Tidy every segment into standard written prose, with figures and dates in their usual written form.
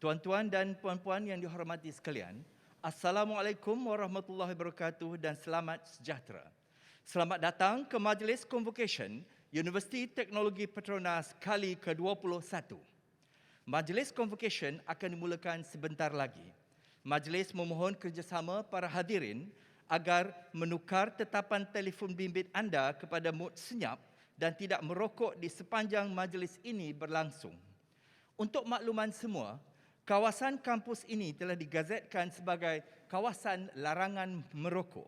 Tuan-tuan dan puan-puan yang dihormati sekalian, Assalamualaikum warahmatullahi wabarakatuh dan selamat sejahtera. Selamat datang ke Majlis Convocation Universiti Teknologi Petronas kali ke-21. Majlis Convocation akan dimulakan sebentar lagi. Majlis memohon kerjasama para hadirin agar menukar tetapan telefon bimbit anda kepada mod senyap dan tidak merokok di sepanjang majlis ini berlangsung. Untuk makluman semua, kawasan kampus ini telah digazetkan sebagai kawasan larangan merokok.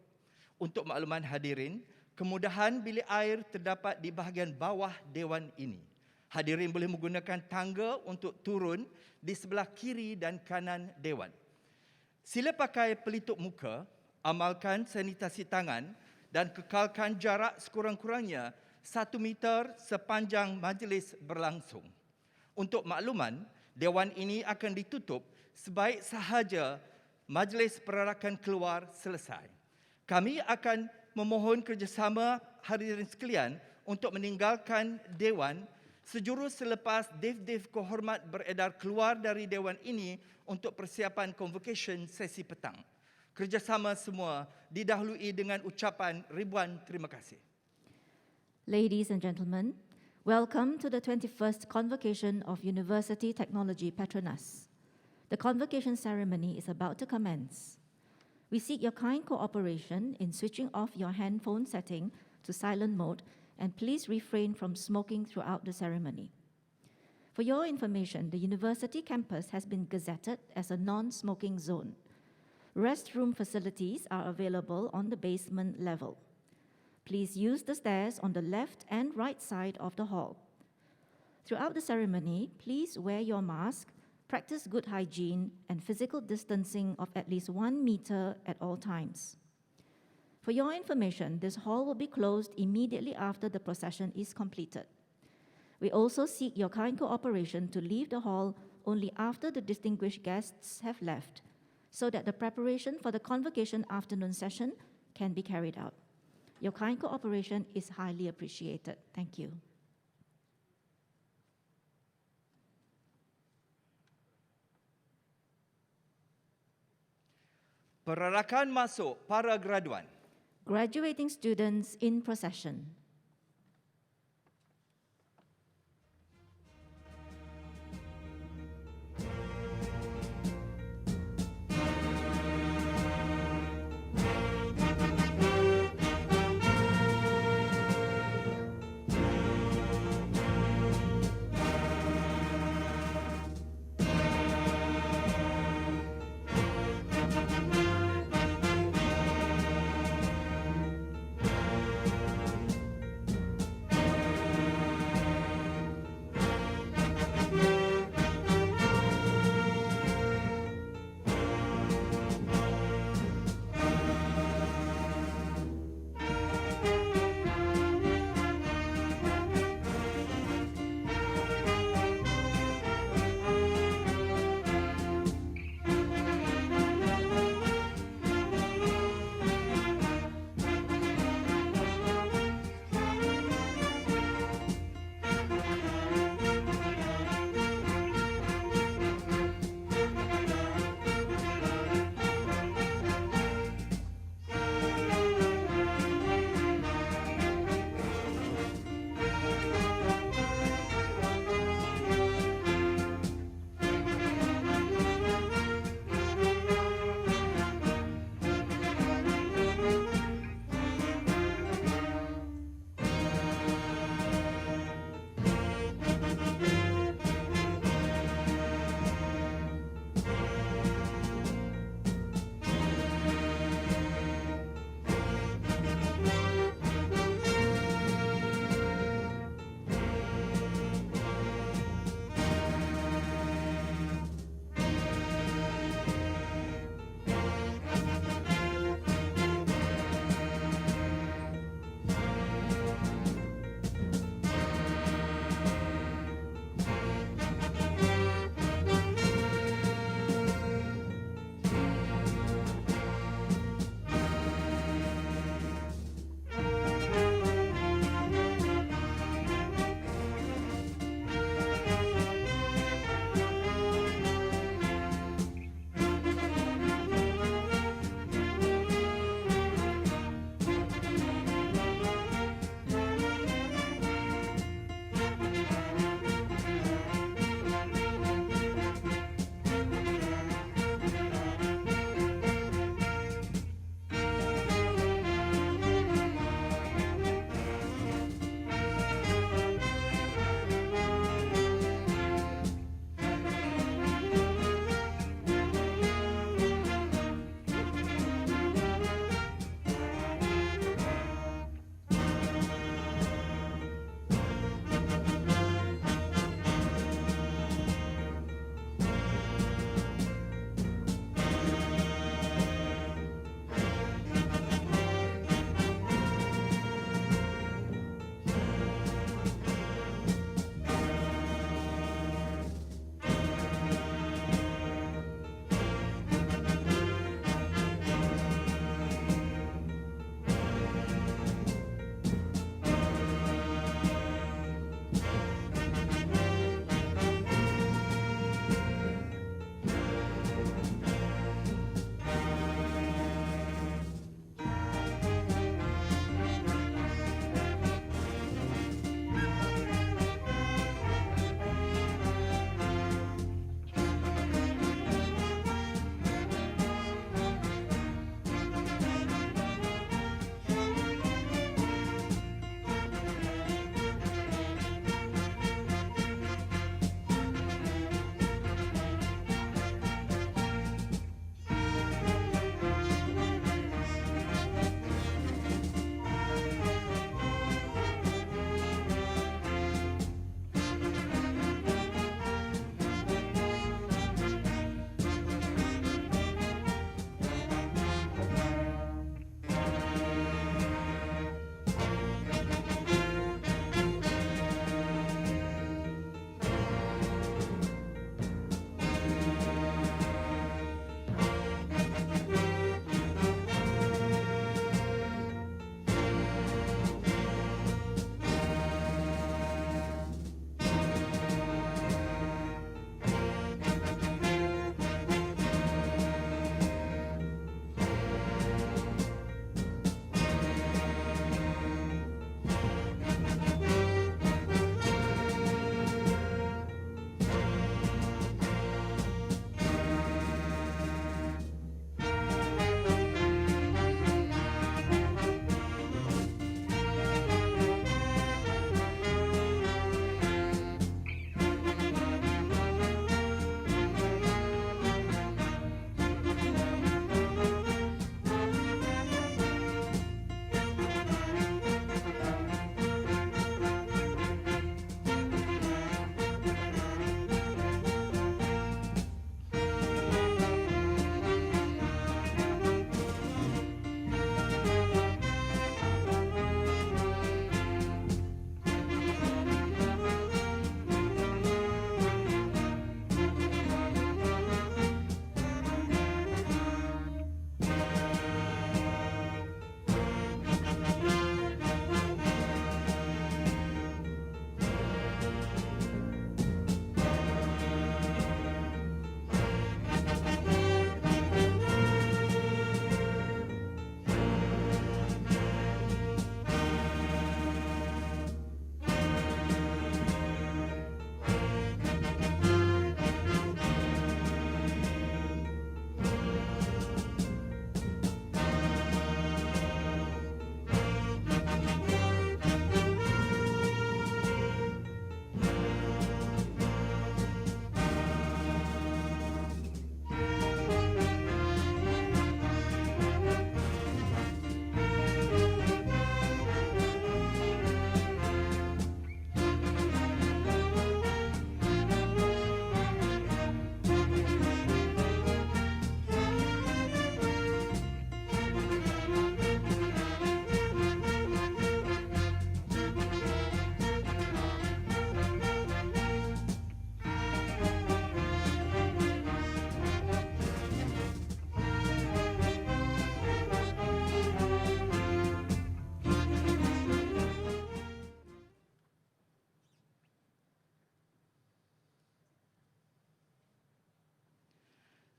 Untuk makluman hadirin, kemudahan bilik air terdapat di bahagian bawah dewan ini. Hadirin boleh menggunakan tangga untuk turun di sebelah kiri dan kanan dewan. Sila pakai pelitup muka, amalkan sanitasi tangan dan kekalkan jarak sekurang-kurangnya 1 meter sepanjang majlis berlangsung. Untuk makluman, dewan ini akan ditutup sebaik sahaja majlis perarakan keluar selesai. Kami akan memohon kerjasama hadirin sekalian untuk meninggalkan dewan sejurus selepas dev-dev kehormat beredar keluar dari dewan ini untuk persiapan convocation sesi petang. Kerjasama semua didahului dengan ucapan ribuan terima kasih. Ladies and gentlemen, welcome to the 21st Convocation of University Technology Petronas. The convocation ceremony is about to commence. We seek your kind cooperation in switching off your handphone setting to silent mode and please refrain from smoking throughout the ceremony. For your information, the university campus has been gazetted as a non-smoking zone. Restroom facilities are available on the basement level. Please use the stairs on the left and right side of the hall. Throughout the ceremony, please wear your mask, practice good hygiene and physical distancing of at least 1 meter at all times. For your information, this hall will be closed immediately after the procession is completed. We also seek your kind cooperation to leave the hall only after the distinguished guests have left, so that the preparation for the convocation afternoon session can be carried out. Your kind cooperation is highly appreciated. Thank you. Perarakan masuk para graduan. Graduating students in procession.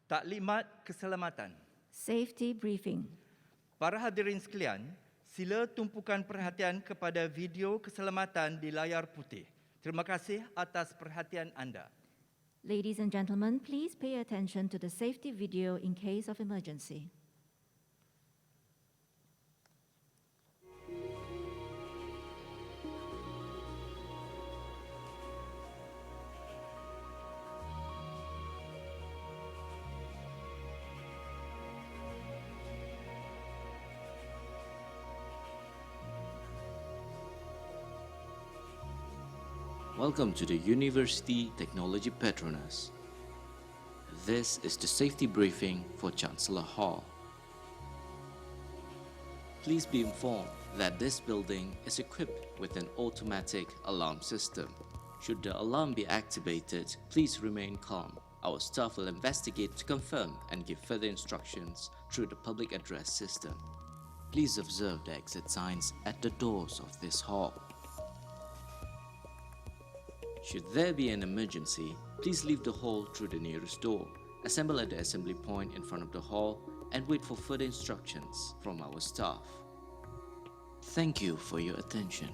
Taklimat keselamatan. Safety briefing. Para hadirin sekalian, sila tumpukan perhatian kepada video keselamatan di layar putih. Terima kasih atas perhatian anda. Ladies and gentlemen, please pay attention to the safety video in case of emergency. Welcome to the University Technology Petronas. This is the safety briefing for Chancellor Hall. Please be informed that this building is equipped with an automatic alarm system. Should the alarm be activated, please remain calm. Our staff will investigate to confirm and give further instructions through the public address system. Please observe the exit signs at the doors of this hall. Should there be an emergency, please leave the hall through the nearest door, assemble at the assembly point in front of the hall, and wait for further instructions from our staff. Thank you for your attention.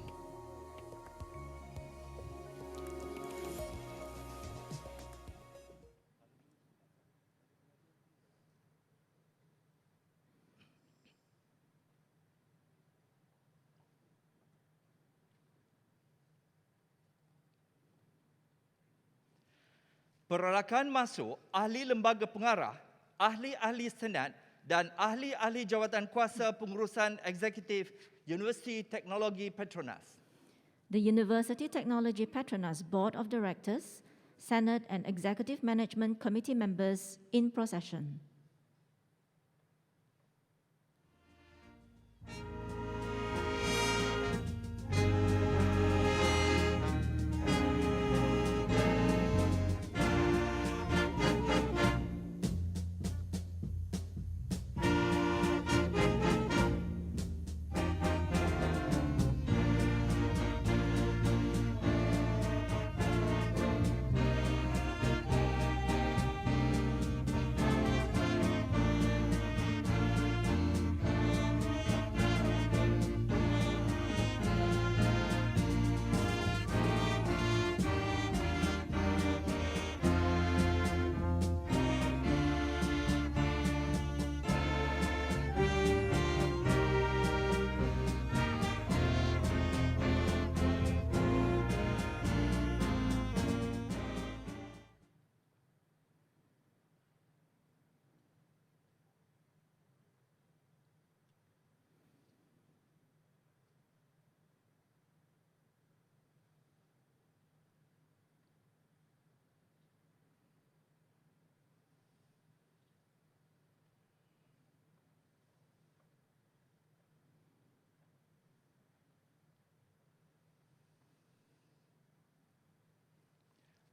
Perarakan masuk ahli lembaga pengarah, ahli-ahli senat dan ahli-ahli jawatan kuasa pengurusan eksekutif Universiti Teknologi Petronas. The University Technology Petronas Board of Directors, Senate and Executive Management Committee members in procession.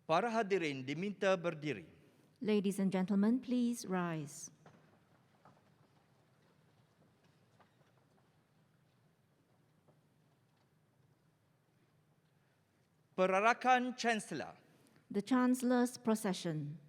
Para hadirin diminta berdiri. Ladies and gentlemen, please rise. Perarakan Chancellor. The Chancellor's procession.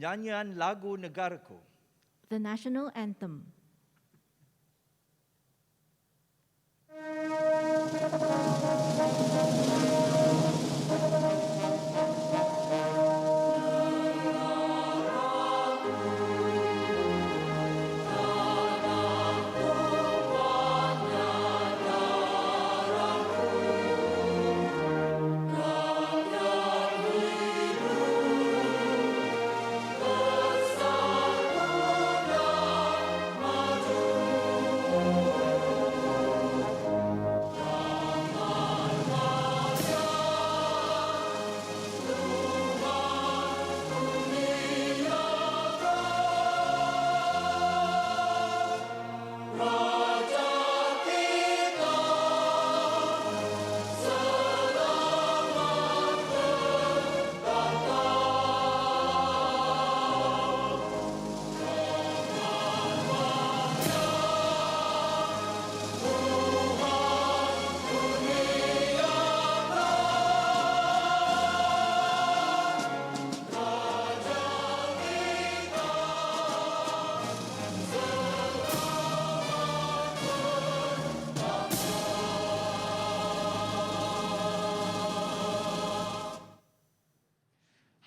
Nyanyian lagu negaraku. The National Anthem.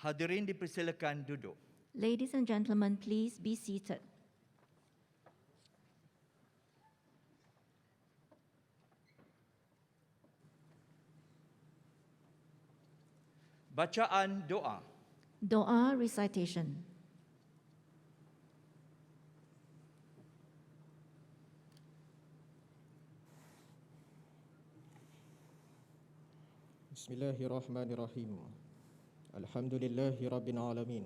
Hadirin dipersilakan duduk. Ladies and gentlemen, please be seated. Bacaan doa. Doa recitation. Bismillahirrahmanirrahim. Alhamdulillahi rabbil alamin.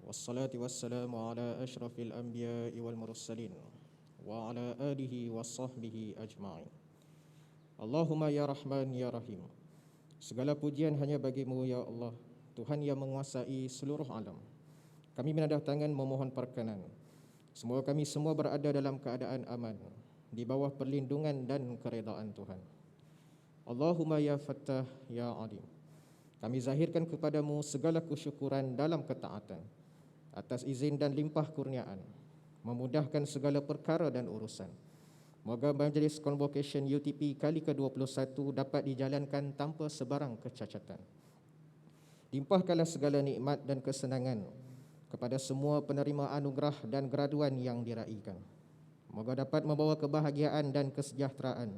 Wassalatu wassalamu ala asyrafil anbiya'i wal mursalin wa ala alihi wa sahbihi ajma'in. Allahumma ya Rahman ya Rahim. Segala pujian hanya bagimu ya Allah, Tuhan yang menguasai seluruh alam. Kami menandatangan memohon perkenan. Semoga kami semua berada dalam keadaan aman, di bawah perlindungan dan keredaan Tuhan. Allahumma ya Fattah ya Alim. Kami zahirkan kepadamu segala kesyukuran dalam ketaatan, atas izin dan limpah kurniaan, memudahkan segala perkara dan urusan. Moga majlis Convocation UTP kali ke-21 dapat dijalankan tanpa sebarang kecacatan. Limpahkanlah segala nikmat dan kesenangan kepada semua penerima anugerah dan graduan yang diraikan. Moga dapat membawa kebahagiaan dan kesejahteraan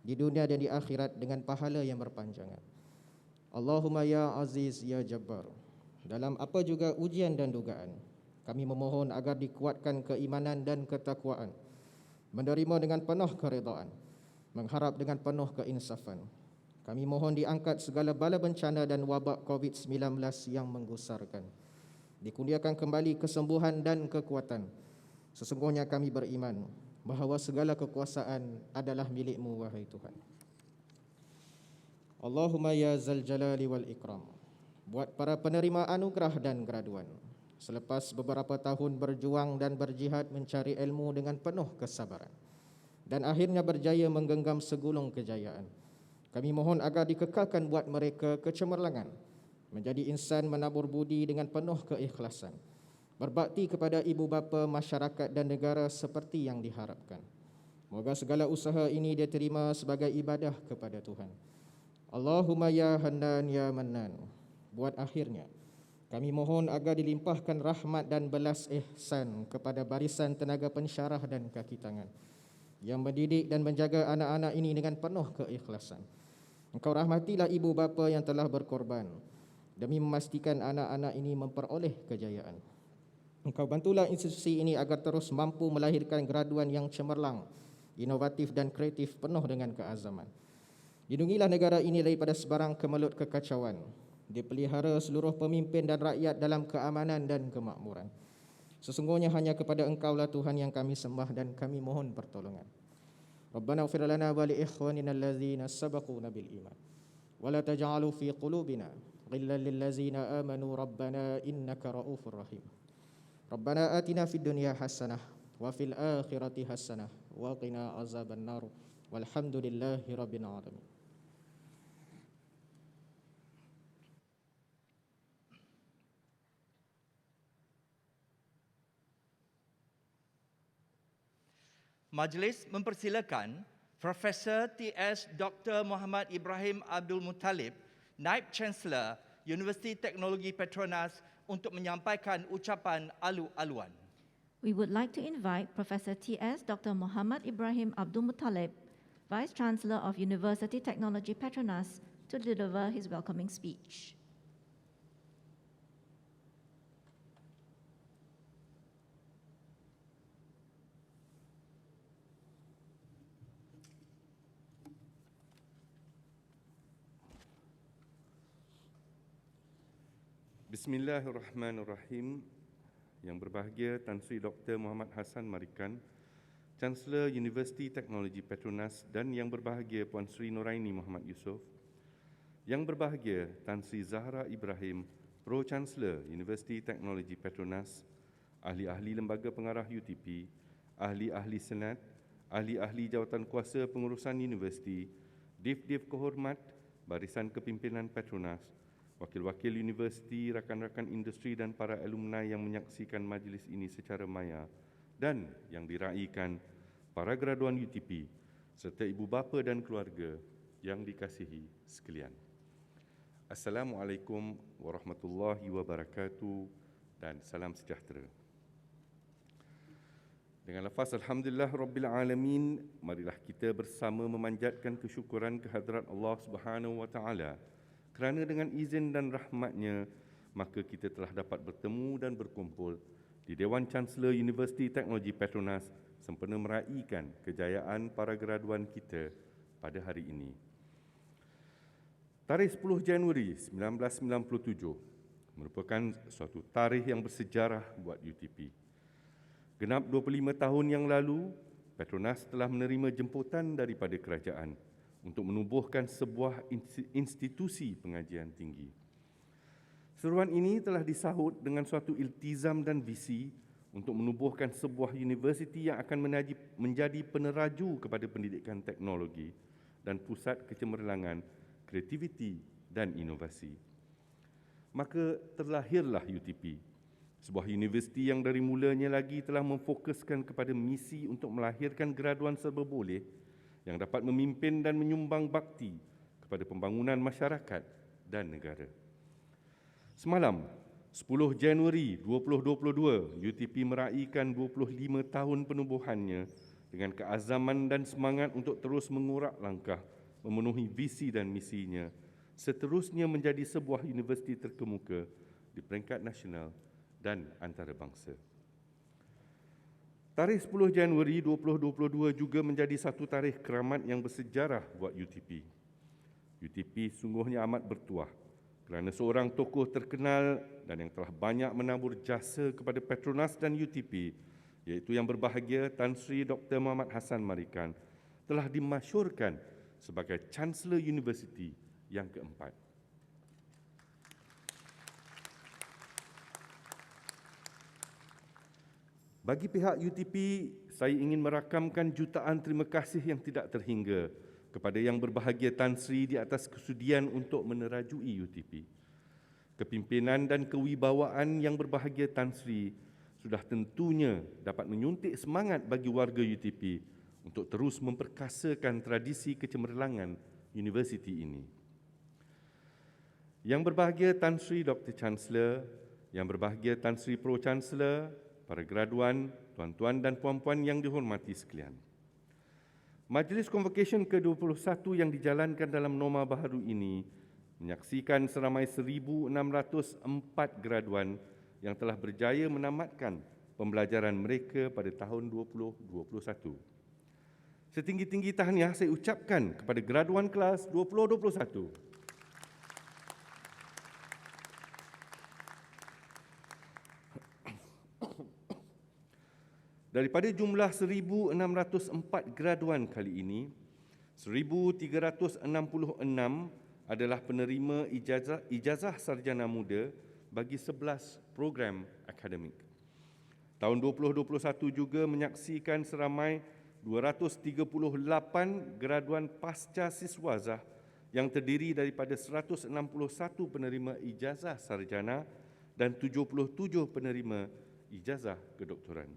di dunia dan di akhirat dengan pahala yang berpanjangan. Allahumma ya Aziz ya Jabbar. Dalam apa juga ujian dan dugaan, kami memohon agar dikuatkan keimanan dan ketakwaan, menerima dengan penuh keredaan, mengharap dengan penuh keinsafan. Kami mohon diangkat segala bala bencana dan wabak COVID-19 yang menggusarkan. Dikurniakan kembali kesembuhan dan kekuatan. Sesungguhnya kami beriman bahawa segala kekuasaan adalah milik-Mu, wahai Tuhan. Allahumma ya Zal Jalali wal Ikram. Buat para penerima anugerah dan graduan, selepas beberapa tahun berjuang dan berjihad mencari ilmu dengan penuh kesabaran, dan akhirnya berjaya menggenggam segulung kejayaan, kami mohon agar dikekalkan buat mereka kecemerlangan, menjadi insan menabur budi dengan penuh keikhlasan, berbakti kepada ibu bapa, masyarakat dan negara seperti yang diharapkan. Moga segala usaha ini diterima sebagai ibadah kepada Tuhan. Allahumma ya Hannan ya Mannan. Buat akhirnya, kami mohon agar dilimpahkan rahmat dan belas ihsan kepada barisan tenaga pensyarah dan kaki tangan yang mendidik dan menjaga anak-anak ini dengan penuh keikhlasan. Engkau rahmatilah ibu bapa yang telah berkorban demi memastikan anak-anak ini memperoleh kejayaan. Engkau bantulah institusi ini agar terus mampu melahirkan graduan yang cemerlang, inovatif dan kreatif penuh dengan keazaman. Lindungilah negara ini daripada sebarang kemelut kekacauan. Dipelihara seluruh pemimpin dan rakyat dalam keamanan dan kemakmuran. Sesungguhnya hanya kepada Engkaulah Tuhan yang kami sembah dan kami mohon pertolongan. Rabbana ighfir lana wa li ikhwanina allazina sabaquna bil iman. Wa la taj'alu fi qulubina ghillan lil ladzina amanu rabbana innaka raufur rahim. Rabbana atina fid dunya hasanah wa fil akhirati hasanah wa qina azaban nar. Walhamdulillahi rabbil alamin. Majlis mempersilakan Profesor T.S. Dr. Muhammad Ibrahim Abdul Muttalib, Naib Chancellor Universiti Teknologi Petronas untuk menyampaikan ucapan alu-aluan. We would like to invite Professor T.S. Dr. Muhammad Ibrahim Abdul Muttalib, Vice Chancellor of University Technology Petronas, to deliver his welcoming speech. Bismillahirrahmanirrahim. Yang berbahagia Tan Sri Dr. Muhammad Hassan Marikan, Chancellor Universiti Teknologi Petronas, dan yang berbahagia Puan Sri Noraini Muhammad Yusof. Yang berbahagia Tan Sri Zahra Ibrahim, Pro-Chancellor Universiti Teknologi Petronas, ahli-ahli lembaga pengarah UTP, ahli-ahli senat, ahli-ahli jawatan kuasa pengurusan universiti, div-div kehormat, barisan kepimpinan Petronas, wakil-wakil universiti, rakan-rakan industri dan para alumni yang menyaksikan majlis ini secara maya, dan yang diraikan para graduan UTP serta ibu bapa dan keluarga yang dikasihi sekalian. Assalamualaikum warahmatullahi wabarakatuh dan salam sejahtera. Dengan lafaz Alhamdulillah Rabbil Alamin, marilah kita bersama memanjatkan kesyukuran kehadrat Allah Subhanahu wa Ta'ala kerana dengan izin dan rahmatnya, maka kita telah dapat bertemu dan berkumpul di Dewan Chancellor Universiti Teknologi Petronas sempena meraihkan kejayaan para graduan kita pada hari ini. Tarikh 10 Januari 1997 merupakan suatu tarikh yang bersejarah buat UTP. Genap 25 tahun yang lalu, Petronas telah menerima jemputan daripada kerajaan untuk menubuhkan sebuah institusi pengajian tinggi. Seruan ini telah disahut dengan suatu iltizam dan visi untuk menubuhkan sebuah universiti yang akan menjadi peneraju kepada pendidikan teknologi dan pusat kecemerlangan, kreativiti dan inovasi. Maka terlahirlah UTP, sebuah universiti yang dari mulanya lagi telah memfokuskan kepada misi untuk melahirkan graduan serba boleh yang dapat memimpin dan menyumbang bakti kepada pembangunan masyarakat dan negara. Semalam, 10 Januari 2022, UTP meraihkan 25 tahun penubuhannya dengan keazaman dan semangat untuk terus mengurak langkah memenuhi visi dan misinya, seterusnya menjadi sebuah universiti terkemuka di peringkat nasional dan antarabangsa. Tarikh 10 Januari 2022 juga menjadi satu tarikh keramat yang bersejarah buat UTP. UTP sungguhnya amat bertuah kerana seorang tokoh terkenal dan yang telah banyak menabur jasa kepada Petronas dan UTP, iaitu yang berbahagia Tan Sri Dr. Muhammad Hassan Marikan, telah dimasyurkan sebagai Chancellor University yang keempat. Bagi pihak UTP, saya ingin merakamkan jutaan terima kasih yang tidak terhingga kepada yang berbahagia Tan Sri di atas kesudian untuk menerajui UTP. Kepimpinan dan kewibawaan yang berbahagia Tan Sri sudah tentunya dapat menyuntik semangat bagi warga UTP untuk terus memperkasakan tradisi kecemerlangan universiti ini. Yang berbahagia Tan Sri Dr. Chancellor, yang berbahagia Tan Sri Pro-Chancellor, para graduan, tuan-tuan dan puan-puan yang dihormati sekalian. Majlis Convocation ke-21 yang dijalankan dalam norma baharu ini menyaksikan seramai 1,604 graduan yang telah berjaya menamatkan pembelajaran mereka pada tahun 2021. Setinggi-tinggi tahniah saya ucapkan kepada graduan kelas 2021. Daripada jumlah 1,604 graduan kali ini, 1,366 adalah penerima ijazah sarjana muda bagi 11 program akademik. Tahun 2021 juga menyaksikan seramai 238 graduan pasca siswazah yang terdiri daripada 161 penerima ijazah sarjana dan 77 penerima ijazah kedoktoran.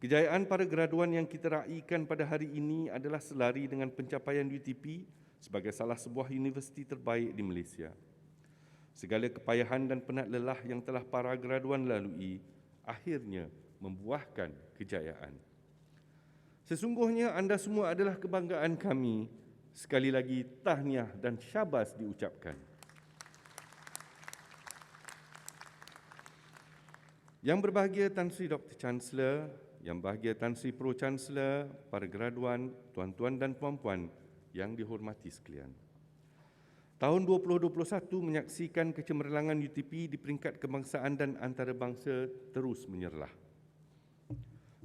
Kejayaan para graduan yang kita raikan pada hari ini adalah selari dengan pencapaian UTP sebagai salah sebuah universiti terbaik di Malaysia. Segala kepayahan dan penat lelah yang telah para graduan lalui akhirnya membuahkan kejayaan. Sesungguhnya anda semua adalah kebanggaan kami. Sekali lagi tahniah dan syabas diucapkan. Yang berbahagia Tan Sri Dr. Chancellor, Yang berbahagia Tan Sri Pro-Chancellor, para graduan, tuan-tuan dan puan-puan yang dihormati sekalian. Tahun 2021 menyaksikan kecemerlangan UTP di peringkat kebangsaan dan antarabangsa terus menyerlah.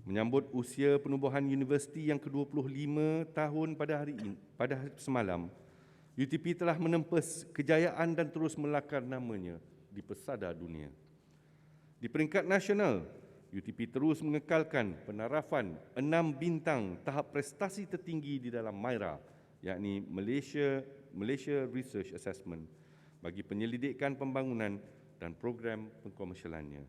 Menyambut usia penubuhan universiti yang ke-25 tahun pada hari semalam, UTP telah menempes kejayaan dan terus melakar namanya di pesada dunia. Di peringkat nasional, UTP terus mengekalkan penarafan 6 bintang tahap prestasi tertinggi di dalam MYRA, yakni Malaysia Research Assessment, bagi penyelidikan pembangunan dan program pengkomersialannya,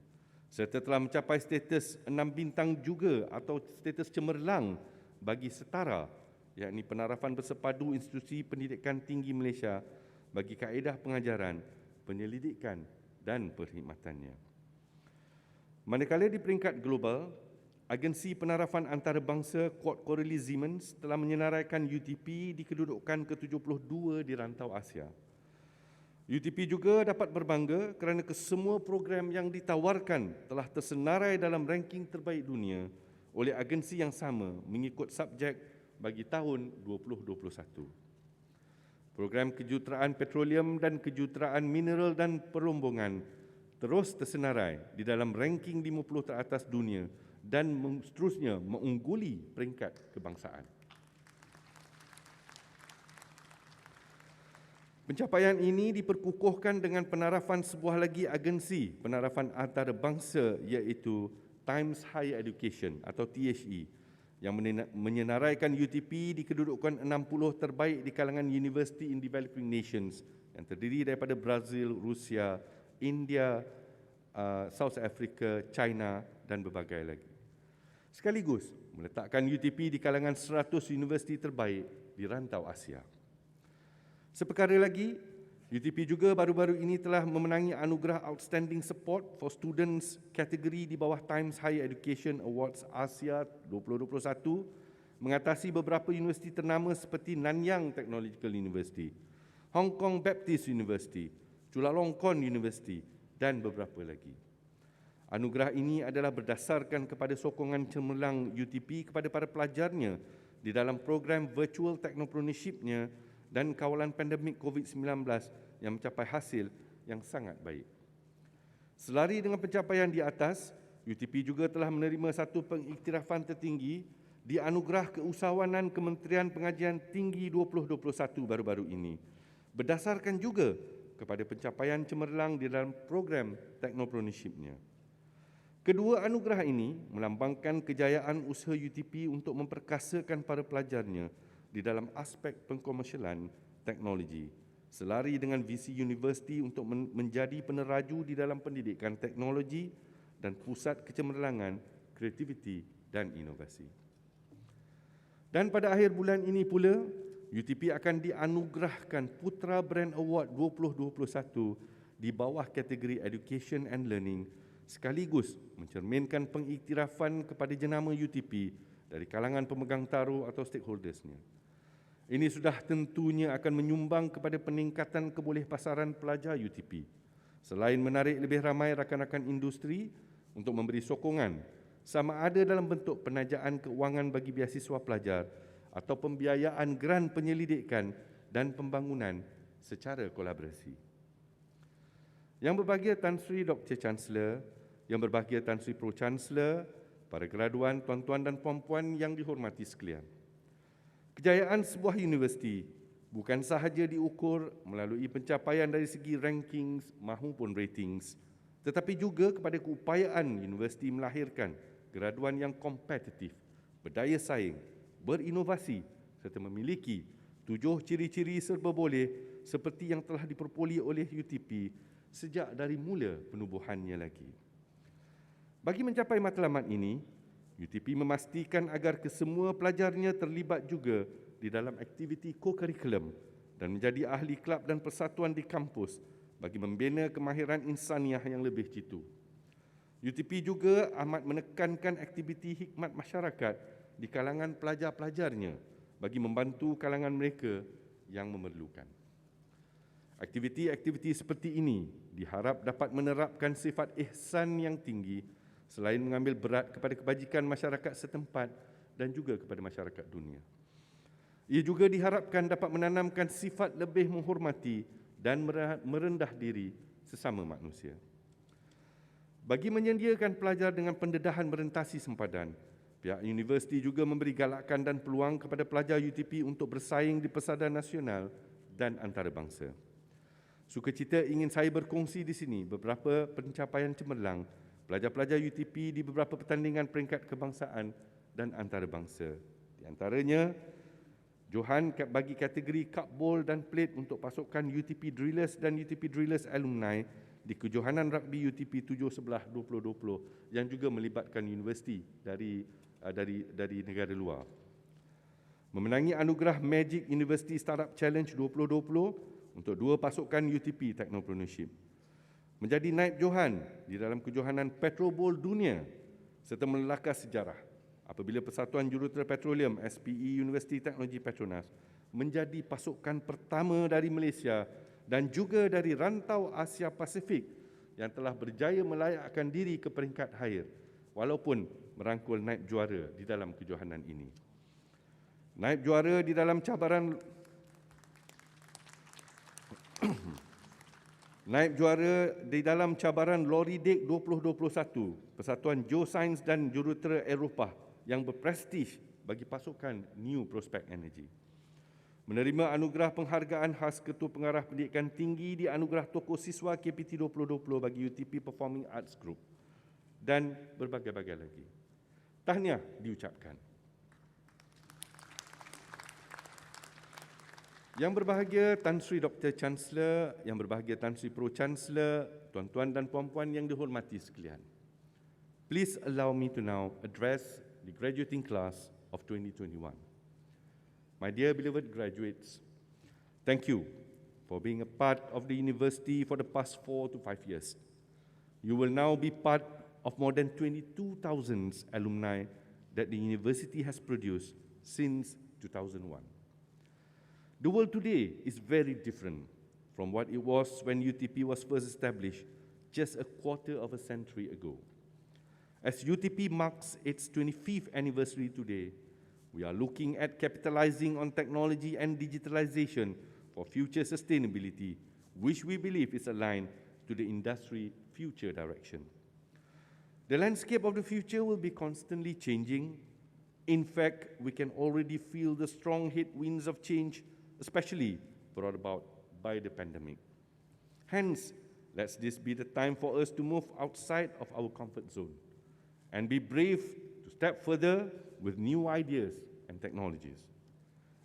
serta telah mencapai status 6 bintang juga atau status cemerlang bagi setara, yakni penarafan bersepadu institusi pendidikan tinggi Malaysia bagi kaedah pengajaran, penyelidikan dan perkhidmatannya. Manakala di peringkat global, Agensi Penarafan Antarabangsa Quad Corelli Siemens telah menyenaraikan UTP di kedudukan ke-72 di rantau Asia. UTP juga dapat berbangga kerana kesemua program yang ditawarkan telah tersenarai dalam ranking terbaik dunia oleh agensi yang sama mengikut subjek bagi tahun 2021. Program kejuruteraan petroleum dan kejuruteraan mineral dan perlombongan terus tersenarai di dalam ranking 50 teratas dunia dan seterusnya mengungguli peringkat kebangsaan. Pencapaian ini diperkukuhkan dengan penarafan sebuah lagi agensi penarafan antarabangsa iaitu Times Higher Education atau THE yang menyenaraikan UTP di kedudukan 60 terbaik di kalangan University in Developing Nations yang terdiri daripada Brazil, Rusia, India, South Africa, China dan berbagai lagi. Sekaligus meletakkan UTP di kalangan 100 universiti terbaik di rantau Asia. Seperkara lagi, UTP juga baru-baru ini telah memenangi anugerah Outstanding Support for Students kategori di bawah Times Higher Education Awards Asia 2021 mengatasi beberapa universiti ternama seperti Nanyang Technological University, Hong Kong Baptist University, Chulalongkorn University dan beberapa lagi. Anugerah ini adalah berdasarkan kepada sokongan cemerlang UTP kepada para pelajarnya di dalam program Virtual Technopreneurship-nya dan kawalan pandemik COVID-19 yang mencapai hasil yang sangat baik. Selari dengan pencapaian di atas, UTP juga telah menerima satu pengiktirafan tertinggi di Anugerah Keusahawanan Kementerian Pengajian Tinggi 2021 baru-baru ini, berdasarkan juga kepada pencapaian cemerlang di dalam program Technopreneurship-nya. Kedua anugerah ini melambangkan kejayaan usaha UTP untuk memperkasakan para pelajarnya di dalam aspek pengkomersialan teknologi, selari dengan visi universiti untuk menjadi peneraju di dalam pendidikan teknologi dan pusat kecemerlangan, kreativiti dan inovasi. Dan pada akhir bulan ini pula, UTP akan dianugerahkan Putra Brand Award 2021 di bawah kategori Education and Learning, sekaligus mencerminkan pengiktirafan kepada jenama UTP dari kalangan pemegang taruh atau stakeholdersnya. Ini sudah tentunya akan menyumbang kepada peningkatan kebolehpasaran pelajar UTP, selain menarik lebih ramai rakan-rakan industri untuk memberi sokongan sama ada dalam bentuk penajaan keuangan bagi beasiswa pelajar atau pembiayaan geran penyelidikan dan pembangunan secara kolaborasi. Yang berbahagia Tan Sri Dr. Chancellor, yang berbahagia Tan Sri Pro-Chancellor, para graduan, tuan-tuan dan puan-puan yang dihormati sekalian. Kejayaan sebuah universiti bukan sahaja diukur melalui pencapaian dari segi rankings maupun ratings, tetapi juga kepada keupayaan universiti melahirkan graduan yang kompetitif, berdaya saing, berinovasi serta memiliki 7 ciri-ciri serba boleh seperti yang telah diperpoli oleh UTP sejak dari mula penubuhannya lagi. Bagi mencapai matlamat ini, UTP memastikan agar kesemua pelajarnya terlibat juga di dalam aktiviti co-curriculum dan menjadi ahli kelab dan persatuan di kampus bagi membina kemahiran insaniah yang lebih jitu. UTP juga amat menekankan aktiviti hikmat masyarakat di kalangan pelajar-pelajarnya bagi membantu kalangan mereka yang memerlukan. Aktiviti-aktiviti seperti ini diharap dapat menerapkan sifat ihsan yang tinggi selain mengambil berat kepada kebajikan masyarakat setempat dan juga kepada masyarakat dunia. Ia juga diharapkan dapat menanamkan sifat lebih menghormati dan merendah diri sesama manusia. Bagi menyediakan pelajar dengan pendedahan merentasi sempadan, pihak universiti juga memberi galakan dan peluang kepada pelajar UTP untuk bersaing di pesada nasional dan antarabangsa. Sukacita ingin saya berkongsi di sini beberapa pencapaian cemerlang pelajar-pelajar UTP di beberapa pertandingan peringkat kebangsaan dan antarabangsa. Di antaranya, Johan bagi kategori cupball dan plate untuk pasukan UTP Drillers dan UTP Drillers alumni di kejohanan rugby UTP 7/11/2020 yang juga melibatkan universiti dari negara luar. Memenangi anugerah Magic University Startup Challenge 2020 untuk 2 pasukan UTP Technopreneurship. Menjadi naib johan di dalam kejohanan Petrobol dunia serta melelakar sejarah apabila Persatuan Jurutera Petroleum SPE Universiti Teknologi Petronas menjadi pasukan pertama dari Malaysia dan juga dari rantau Asia Pasifik yang telah berjaya melayakkan diri ke peringkat akhir walaupun merangkul naib juara di dalam kejohanan ini. Naib juara di dalam cabaran Naib juara di dalam cabaran Lori Dek 2021, Persatuan Geoscience dan Jurutera Eropah yang berprestij bagi pasukan New Prospect Energy. Menerima anugerah penghargaan khas Ketua Pengarah Pendidikan Tinggi di Anugerah Tokoh Siswa KPT 2020 bagi UTP Performing Arts Group dan berbagai-bagai lagi. Tahniah diucapkan. Yang berbahagia Tan Sri Dr. Chancellor, yang berbahagia Tan Sri Pro-Chancellor, tuan-tuan dan puan-puan yang dihormati sekalian. Please allow me to now address the graduating class of 2021. My dear beloved graduates, thank you for being a part of the university for the past 4 to 5 years. You will now be part of more than 22,000 alumni that the university has produced since 2001. The world today is very different from what it was when UTP was first established just a quarter of a century ago. As UTP marks its 25th anniversary today, we are looking at capitalizing on technology and digitalization for future sustainability, which we believe is aligned to the industry future direction. The landscape of the future will be constantly changing. In fact, we can already feel the strong headwinds of change, especially brought about by the pandemic. Hence, let this be the time for us to move outside of our comfort zone and be brave to step further with new ideas and technologies.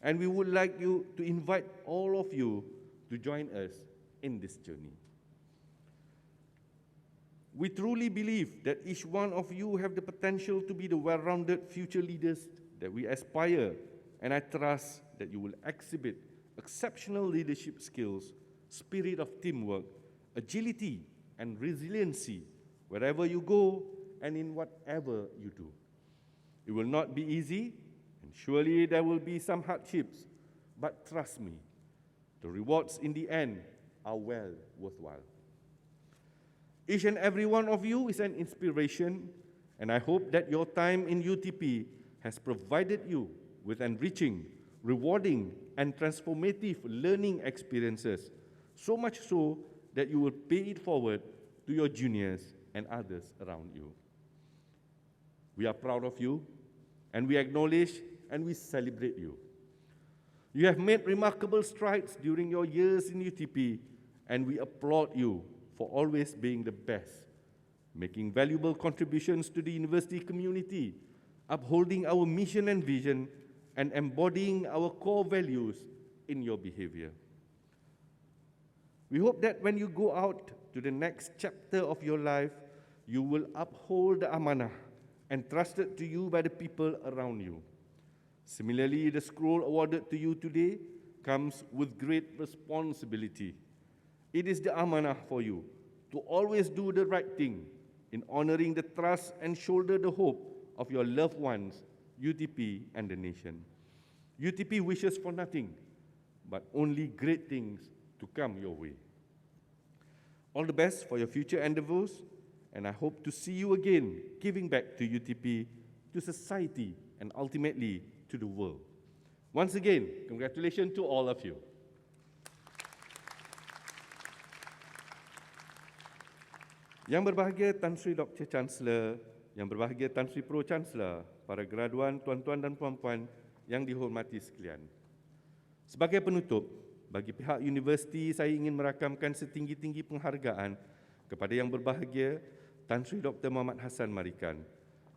And we would like to invite all of you to join us in this journey. We truly believe that each one of you have the potential to be the well-rounded future leaders that we aspire, and I trust that you will exhibit exceptional leadership skills, spirit of teamwork, agility, and resiliency wherever you go and in whatever you do. It will not be easy, and surely there will be some hardships, but trust me, the rewards in the end are well worthwhile. Each and every one of you is an inspiration, and I hope that your time in UTP has provided you with enriching, rewarding, and transformative learning experiences, so much so that you will pay it forward to your juniors and others around you. We are proud of you, and we acknowledge and we celebrate you. You have made remarkable strides during your years in UTP, and we applaud you for always being the best, making valuable contributions to the university community, upholding our mission and vision, and embodying our core values in your behavior. We hope that when you go out to the next chapter of your life, you will uphold the amanah entrusted to you by the people around you. Similarly, the scroll awarded to you today comes with great responsibility. It is the amanah for you to always do the right thing in honoring the trust and shoulder the hope of your loved ones, UTP and the nation. UTP wishes for nothing, but only great things to come your way. All the best for your future endeavors, and I hope to see you again giving back to UTP, to society, and ultimately to the world. Once again, congratulations to all of you. Yang berbahagia Tan Sri Dr. Chancellor, yang berbahagia Tan Sri Pro-Chancellor, para graduan, tuan-tuan dan puan-puan yang dihormati sekalian. Sebagai penutup, bagi pihak universiti saya ingin merakamkan setinggi-tinggi penghargaan kepada yang berbahagia Tan Sri Dr. Muhammad Hassan Marikan,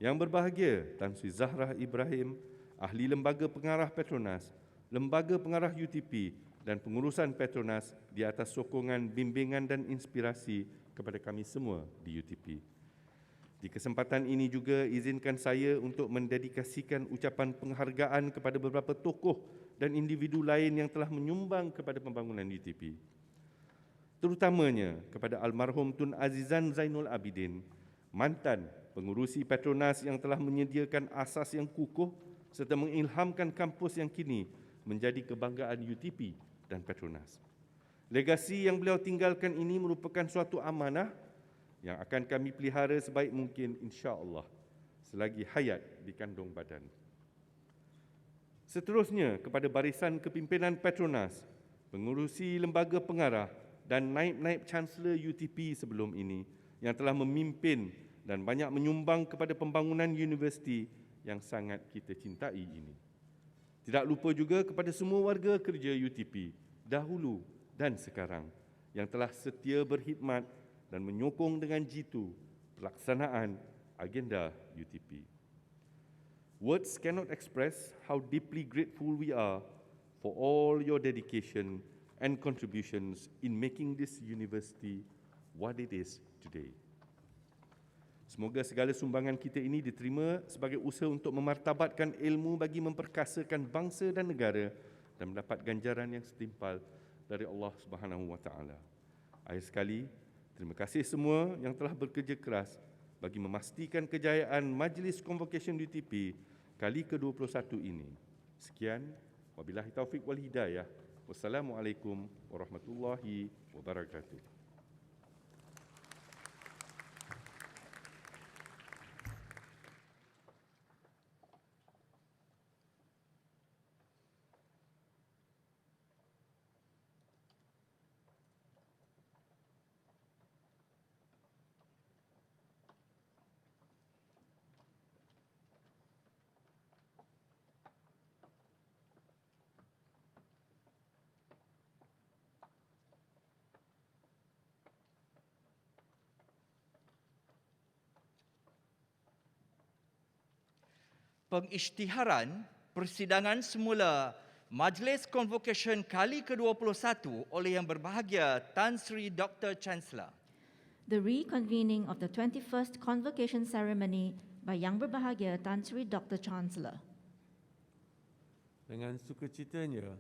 yang berbahagia Tan Sri Zahrah Ibrahim, Ahli Lembaga Pengarah Petronas, Lembaga Pengarah UTP dan pengurusan Petronas di atas sokongan, bimbingan dan inspirasi kepada kami semua di UTP. Di kesempatan ini juga izinkan saya untuk mendedikasikan ucapan penghargaan kepada beberapa tokoh dan individu lain yang telah menyumbang kepada pembangunan UTP. Terutamanya kepada almarhum Tun Azizan Zainul Abidin, mantan pengurusi Petronas yang telah menyediakan asas yang kukuh serta mengilhamkan kampus yang kini menjadi kebanggaan UTP dan Petronas. Legasi yang beliau tinggalkan ini merupakan suatu amanah yang akan kami pelihara sebaik mungkin insya-Allah selagi hayat di kandung badan. Seterusnya kepada barisan kepimpinan Petronas, pengurusi lembaga pengarah dan naib-naib Chancellor UTP sebelum ini yang telah memimpin dan banyak menyumbang kepada pembangunan universiti yang sangat kita cintai ini. Tidak lupa juga kepada semua warga kerja UTP dahulu dan sekarang yang telah setia berkhidmat dan menyokong dengan jitu pelaksanaan agenda UTP. Words cannot express how deeply grateful we are for all your dedication and contributions in making this university what it is today. Semoga segala sumbangan kita ini diterima sebagai usaha untuk memartabatkan ilmu bagi memperkasakan bangsa dan negara dan mendapat ganjaran yang setimpal dari Allah Subhanahu wa taala. Akhir sekali, terima kasih semua yang telah bekerja keras bagi memastikan kejayaan Majlis Convocation UTP kali ke-21 ini. Sekian, wabillahi taufik wal hidayah. Wassalamualaikum warahmatullahi wabarakatuh. Pengisytiharan persidangan semula Majlis Convocation kali ke-21 oleh Yang Berbahagia Tan Sri Dr. Chancellor. The reconvening of the 21st Convocation ceremony by Yang Berbahagia Tan Sri Dr. Chancellor. Dengan sukacitanya,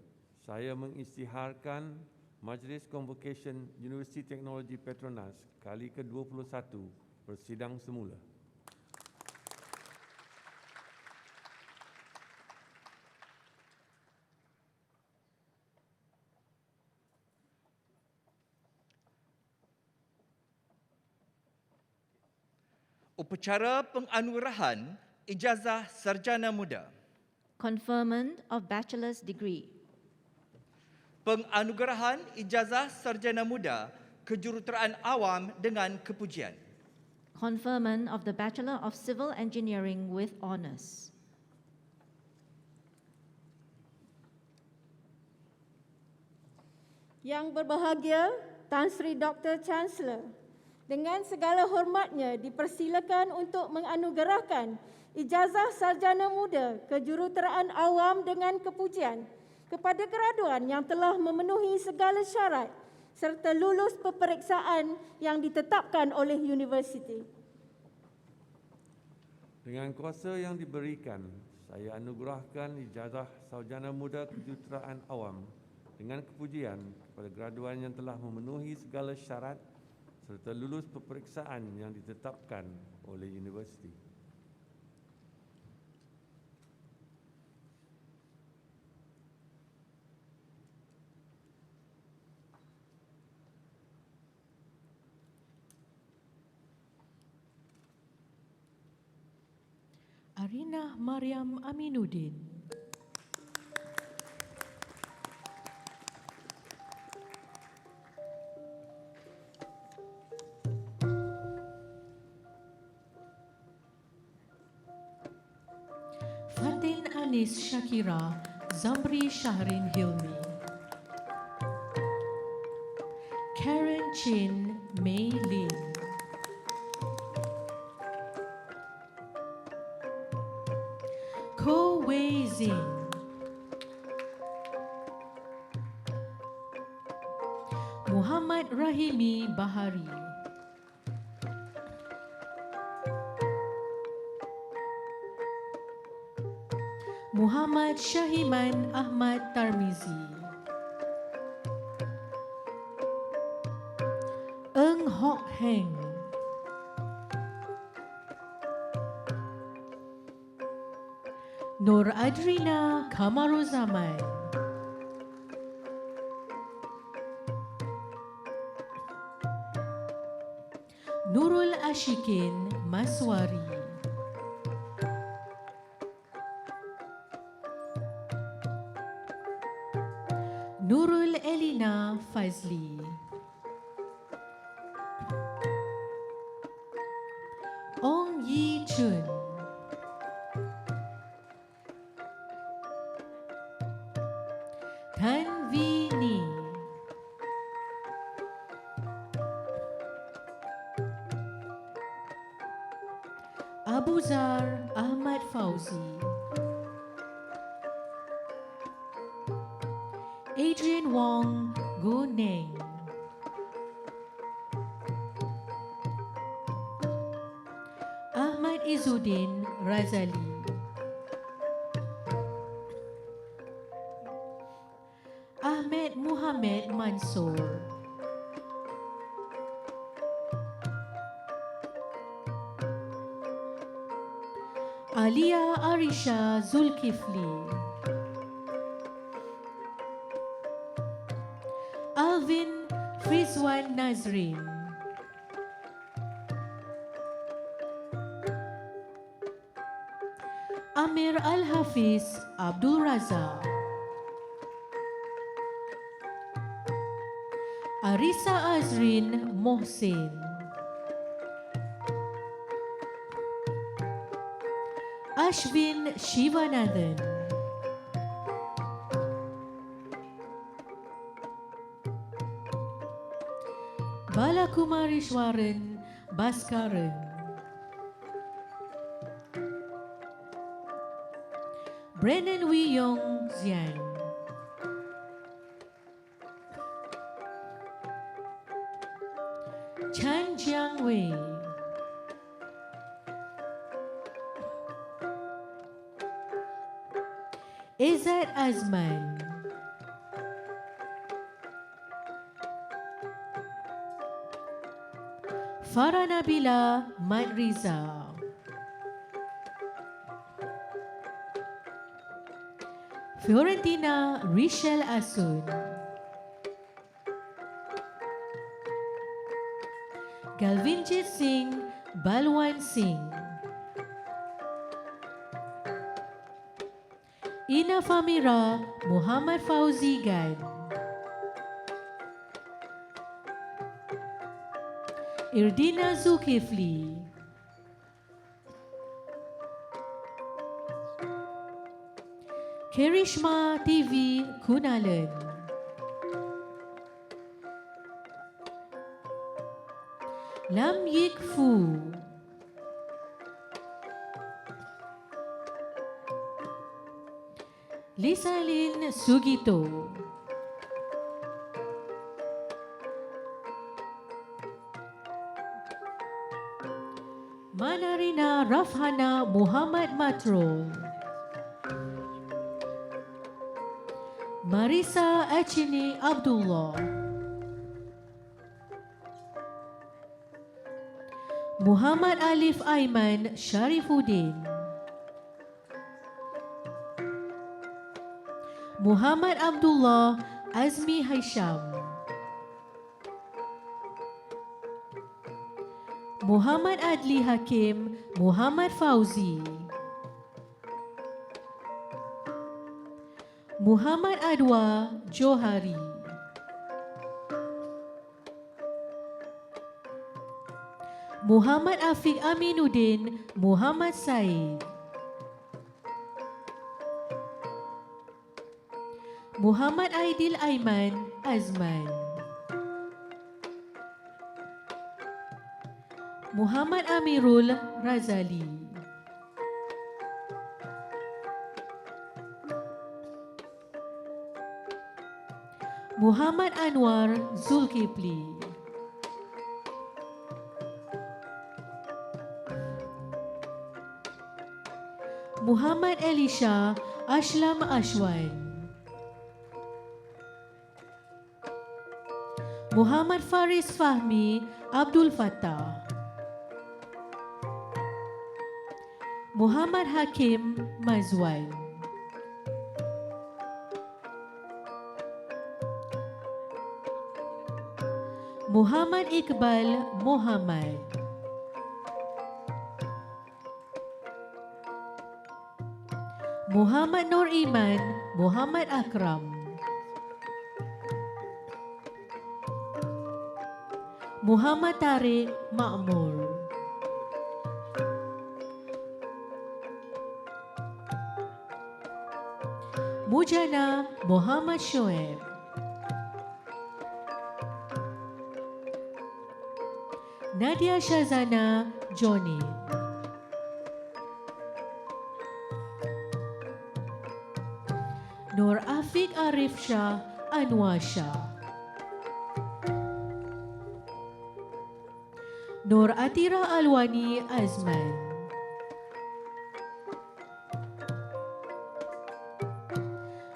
saya mengisytiharkan Majlis Convocation Universiti Teknologi Petronas kali ke-21 bersidang semula. Upacara penganugerahan ijazah sarjana muda. Conferment of bachelor's degree. Penganugerahan ijazah sarjana muda kejuruteraan awam dengan kepujian. Conferment of the Bachelor of Civil Engineering with honours. Yang Berbahagia Tan Sri Dr. Chancellor, dengan segala hormatnya dipersilakan untuk menganugerahkan ijazah sarjana muda kejuruteraan awam dengan kepujian kepada graduan yang telah memenuhi segala syarat serta lulus peperiksaan yang ditetapkan oleh universiti. Dengan kuasa yang diberikan, saya anugerahkan ijazah Sarjana Muda Kejuruteraan Awam dengan kepujian kepada graduan yang telah memenuhi segala syarat serta lulus peperiksaan yang ditetapkan oleh universiti. Arinah Mariam Aminuddin. Fatin Anis Shakira Zamri Shahrin Hilmi. Karen Chin Mei Lin. Ko Wei Zin. Muhammad Rahimi Bahari. Muhammad Syahiman Ahmad Tarmizi. Eng Hock Heng. Nur Adrina Kamaruzaman. Nurul Ashikin Maswari. Nurul Elina Fazli. Ong Yi Chun. Tan Vi Ni. Abu Zar Ahmad Fauzi. Adrian Wong Go Neng. Ahmad Izzuddin Razali. Ahmed Muhammad Mansur. Alia Arisha Zulkifli. Alvin Frizwan Nazrin. Amir Al-Hafiz Abdul Razak. Arisa Azrin Mohsin. Ashvin Shivanathan. Balakumarishwaran Baskaran. Brennan Wee Yong Zian. Chan Jiang Wei. Izzat Azman. Farah Nabila Madriza. Fiorentina Rishel Asun. Galvinjit Singh Balwan Singh. Ina Famira Muhammad Fauzi Gan. Irdina Zulkifli. Kerishma TV Kunalan. Lam Yik Fu. Lisalin Sugito. Manarina Rafhana Muhammad Matrol. Marisa Achini Abdullah. Muhammad Alif Aiman Sharifuddin. Muhammad Abdullah Azmi Haisham. Muhammad Adli Hakim Muhammad Fauzi. Muhammad Adwa Johari. Muhammad Afiq Aminuddin Muhammad Said. Muhammad Aidil Aiman Azman. Muhammad Amirul Razali. Muhammad Anwar Zulkifli. Muhammad Elisha Ashlam Ashwan. Muhammad Faris Fahmi Abdul Fattah. Muhammad Hakim Mazwan. Muhammad Iqbal Muhammad. Muhammad Nur Iman Muhammad Akram. Muhammad Tariq Ma'mur. Mujana Muhammad Shoaib. Nadia Shazana Johnny. Nur Afiq Arif Shah Anwar Shah. Nur Atira Alwani Azman.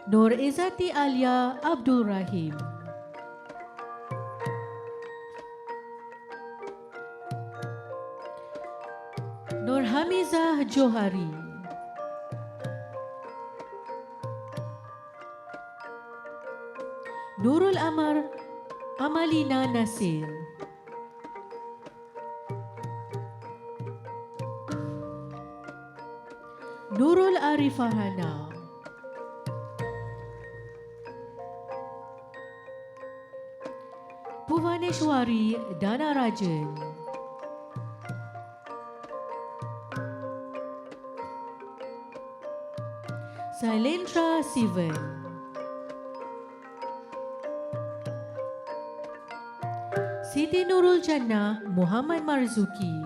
Nur Izzati Alia Abdul Rahim. Nur Hamizah Johari. Nurul Amar Amalina Nasir. Nurul Arifahana. Bhuvaneshwari Danarajan. Sailendra Sivan. Siti Nurul Jannah Muhammad Marzuki.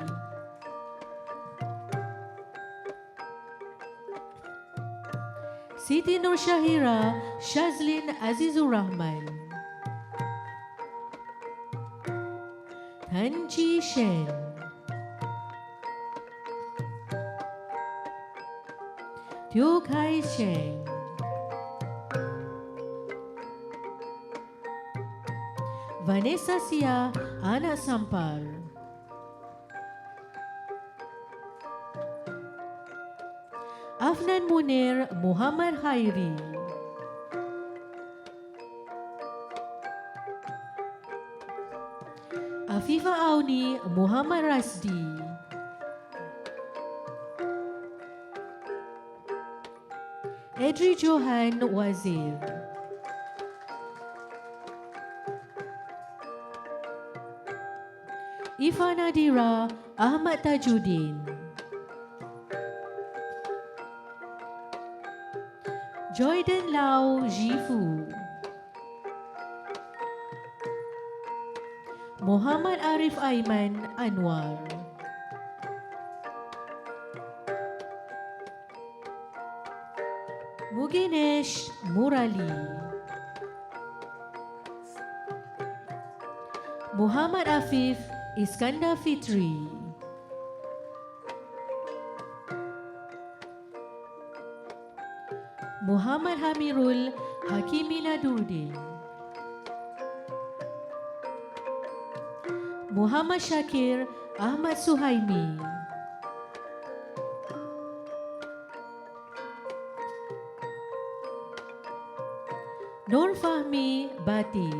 Siti Nur Shahira Shazlin Azizur Rahman. Tanji Shen. Teo Kai Sheng. Vanessa Sia Anak Sampar. Afnan Munir Muhammad Khairi. Afifa Auni Muhammad Rasdi. Edri Johan Wazir. Ifa Nadira Ahmad Tajuddin. Joyden Lau Jifu. Muhammad Arif Aiman Anwar. Muginesh Murali. Muhammad Afif Iskandar Fitri. Muhammad Hamirul Hakimi Naduddin, Muhammad Syakir Ahmad Suhaimi, Nur Fahmi Bati,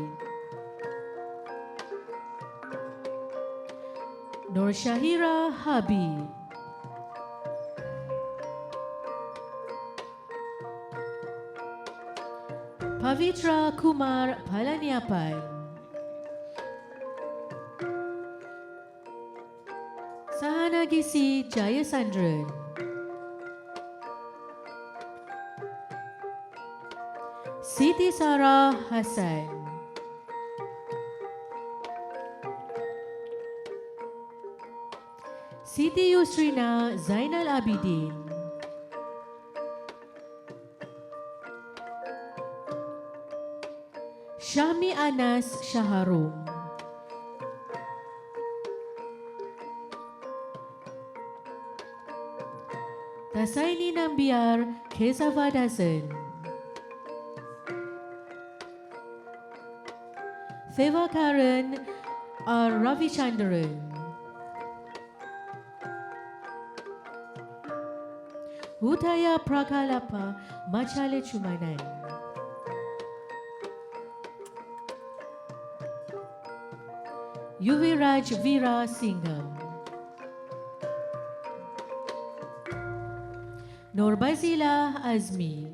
Nur Syahira Habib, Pavitra Kumar Palaniapan, Sahana Gisi Jayasandran, Siti Sarah Hassan, Siti Yusrina Zainal Abidin, Syahmi Anas Syaharum, Tasaini Nambiar Kesavadasan, Seva Karen R. Ravichandran, Utaya Prakalapa Machale Chumanan, Yuviraj Veera Singham, Nurbazila Azmi,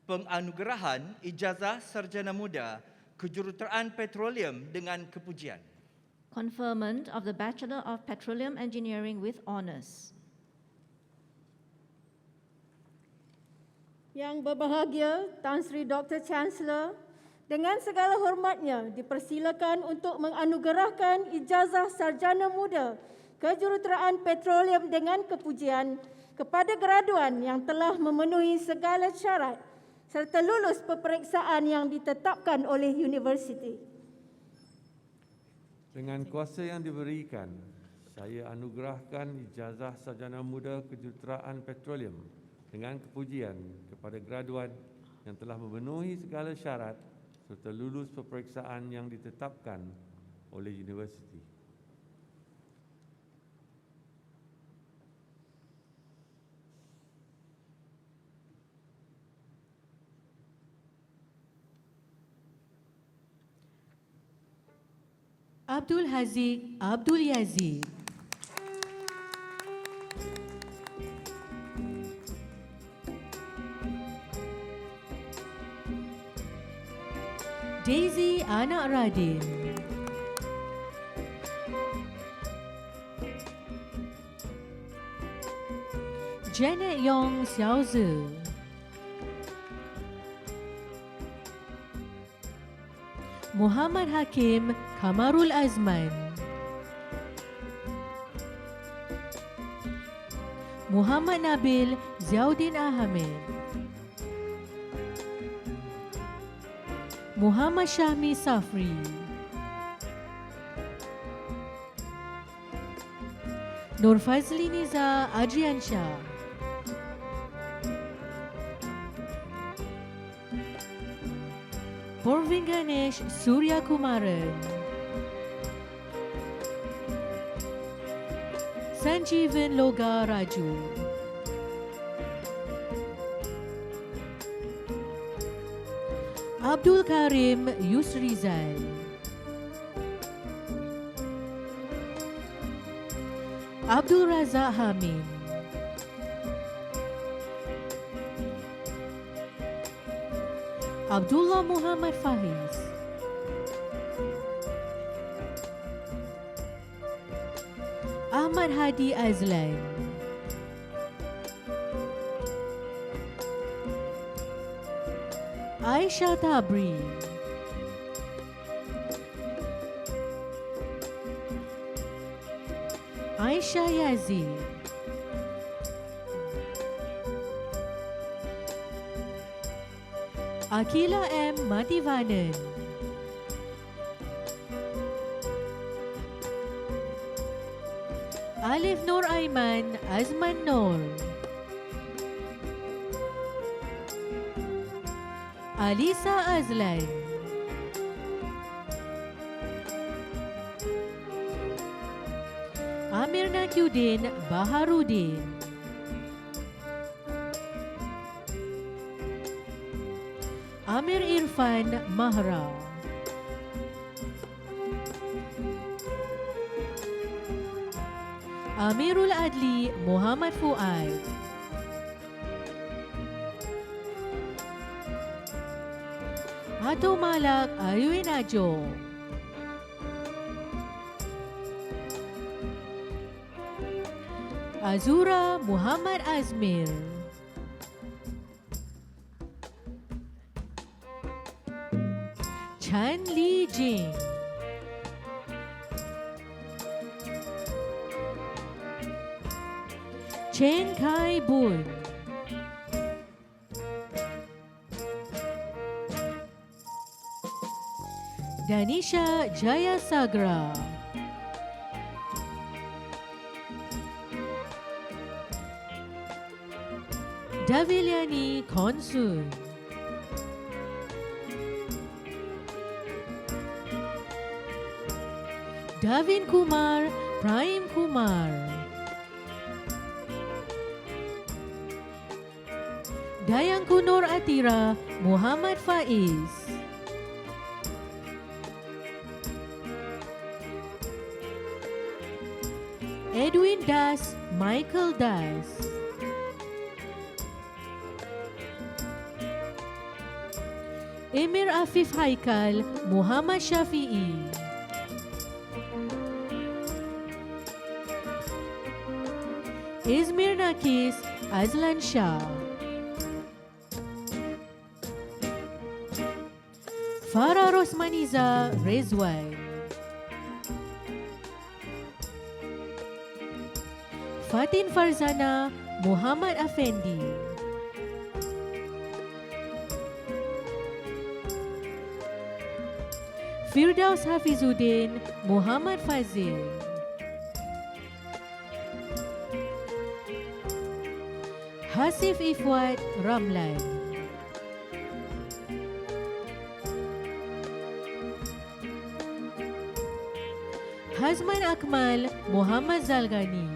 penganugerahan ijazah sarjana muda kejuruteraan petroleum dengan kepujian. Conferment of the Bachelor of Petroleum Engineering with Honours. Yang berbahagia Tan Sri Dr. Chancellor, dengan segala hormatnya dipersilakan untuk menganugerahkan ijazah sarjana muda kejuruteraan petroleum dengan kepujian kepada graduan yang telah memenuhi segala syarat serta lulus peperiksaan yang ditetapkan oleh universiti. Dengan kuasa yang diberikan, saya anugerahkan ijazah sarjana muda kejuruteraan petroleum dengan kepujian kepada graduan yang telah memenuhi segala syarat serta lulus peperiksaan yang ditetapkan oleh universiti. Abdul Haziq Abdul Yazid, Daisy Anak Radin, Janet Yong Xiaozi, Muhammad Hakim Kamarul Azman, Muhammad Nabil Ziauddin Ahmed, Muhammad Syahmi Safri, Nur Fazli Niza Adriansyah, Porvin Ganesh Surya Kumaran, Sanjeevan Loga Raju, Abdul Karim Yusrizal, Abdul Razak Hamid, Abdullah Muhammad Faiz, Ahmad Hadi Azlan, Aisyah Tabri, Aisyah Yazid, Akila M. Mativanan, Alif Nur Aiman Azman Nur, Alisa Azlan, Amir Nakyuddin Baharudin, Amir Irfan Mahra, Amirul Adli Muhammad Fuad, Ato Malak Ayuin Ajo, Azura Muhammad Azmir, Chan Li Jing, Chen Kai Bun, Danisha Jayasagra, Daviliani Konsul, Davin Kumar Prime Kumar, Dayangku Nur Atira Muhammad Faiz, Edwin Das Michael Das, Emir Afif Haikal Muhammad Syafi'i, Izmir Nakis Azlan Shah, Farah Rosmaniza Rezwan, Fatin Farzana Muhammad Afendi, Firdaus Hafizuddin Muhammad Fazil, Hasif Ifwat Ramlan, Hazman Akmal Muhammad Zalgani,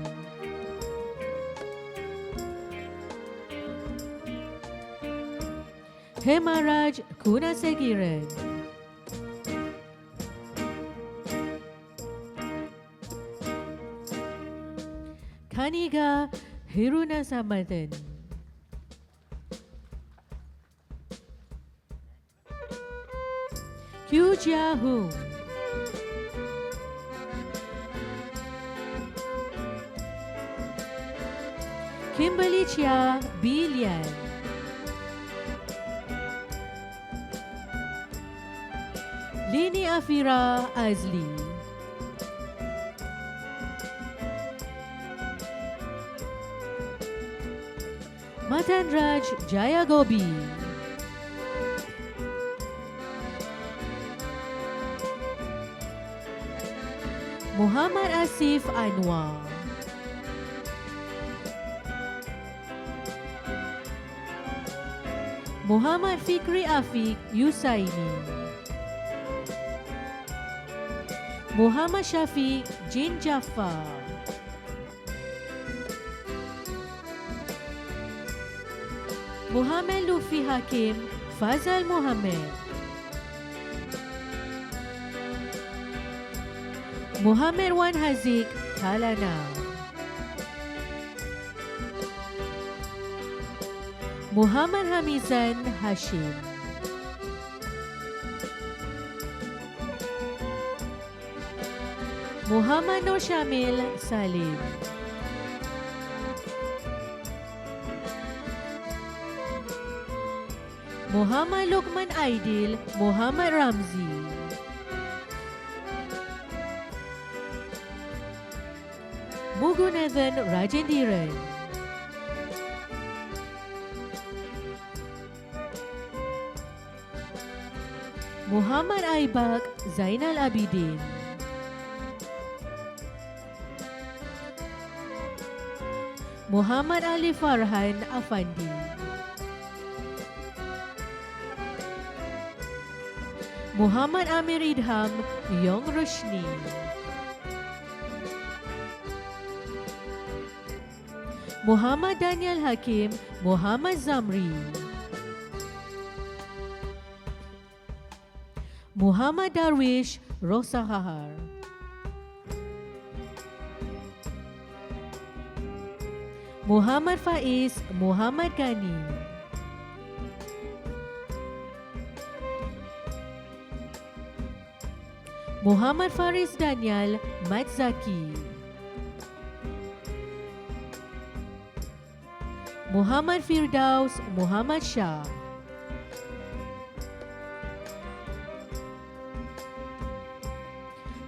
Hemaraj Kunasegiran, Kaniga Hiruna Samatan, Q Jia Hung, Kimberly Chia Bilian, Lini Afira Azli, Matan Raj Jayagobi, Muhammad Asif Anwar, Muhammad Fikri Afiq Yusaini, Muhammad Syafiq Jin Jaffar, Muhammad Lufi Hakim Fazal Muhammad, Muhammad Wan Haziq Talana, Muhammad Hamizan Hashim, Muhammad Nur Syamil Salim, Muhammad Luqman Aidil Muhammad Ramzi, Mugunathan Rajendiran, Muhammad Aibak Zainal Abidin, Muhammad Ali Farhan Afandi, Muhammad Amir Idham Yong Roshni, Muhammad Daniel Hakim Muhammad Zamri, Muhammad Darwish Rosahar, Muhammad Faiz Muhammad Ghani, Muhammad Faris Daniel Mat Zaki, Muhammad Firdaus Muhammad Shah,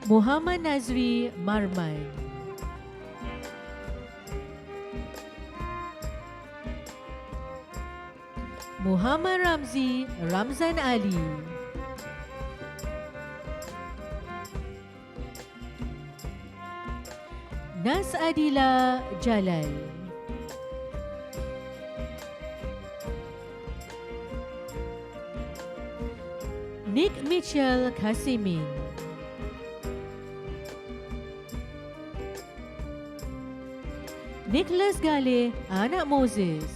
Muhammad Nazri Marman, Muhammad Ramzi Ramzan Ali, Nas Adila Jalal, Nick Mitchell Kasimin, Nicholas Gale Anak Moses,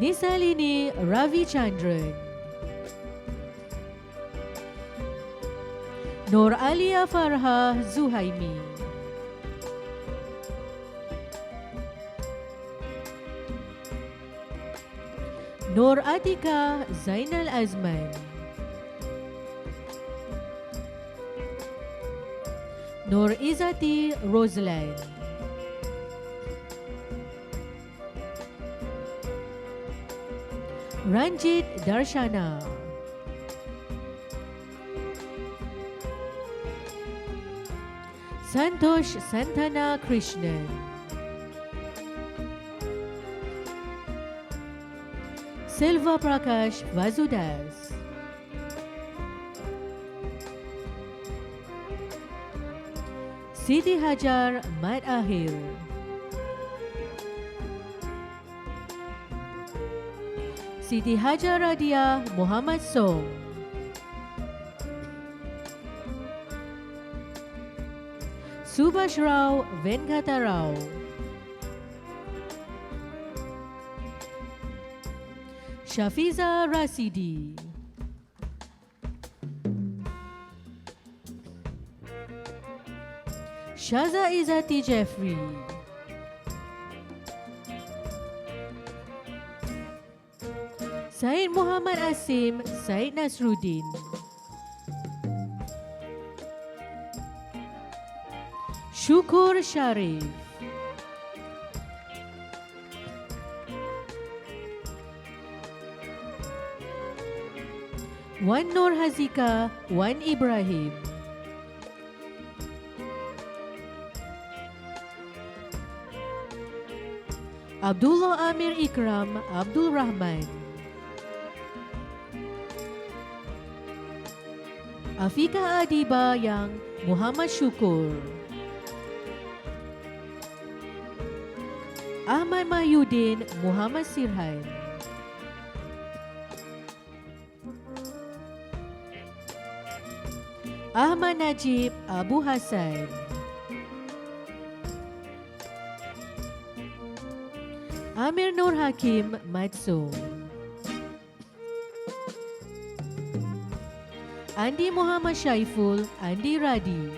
Nisalini Ravi Chandran, Nur Alia Farha Zuhaimi, Nur Atika Zainal Azman, Nur Izati Roslan, Ranjit Darshana, Santosh Santana Krishnan, Silva Prakash Vasudas, Siti Hajar Mat Ahir, Siti Hajar Radia Muhammad Song, Subhash Rao Venkata Rao, Shafiza Rasidi, Shaza Izati Jeffrey, Said Muhammad Asim Said Nasruddin, Syukur Sharif, Wan Nur Hazika Wan Ibrahim, Abdullah Amir Ikram Abdul Rahman, Afika Adiba Yang Muhammad Syukur, Ahmad Mahyudin Muhammad Sirhan, Ahmad Najib Abu Hassan, Amir Nur Hakim Matsum, Andi Muhammad Syaiful Andi Radi,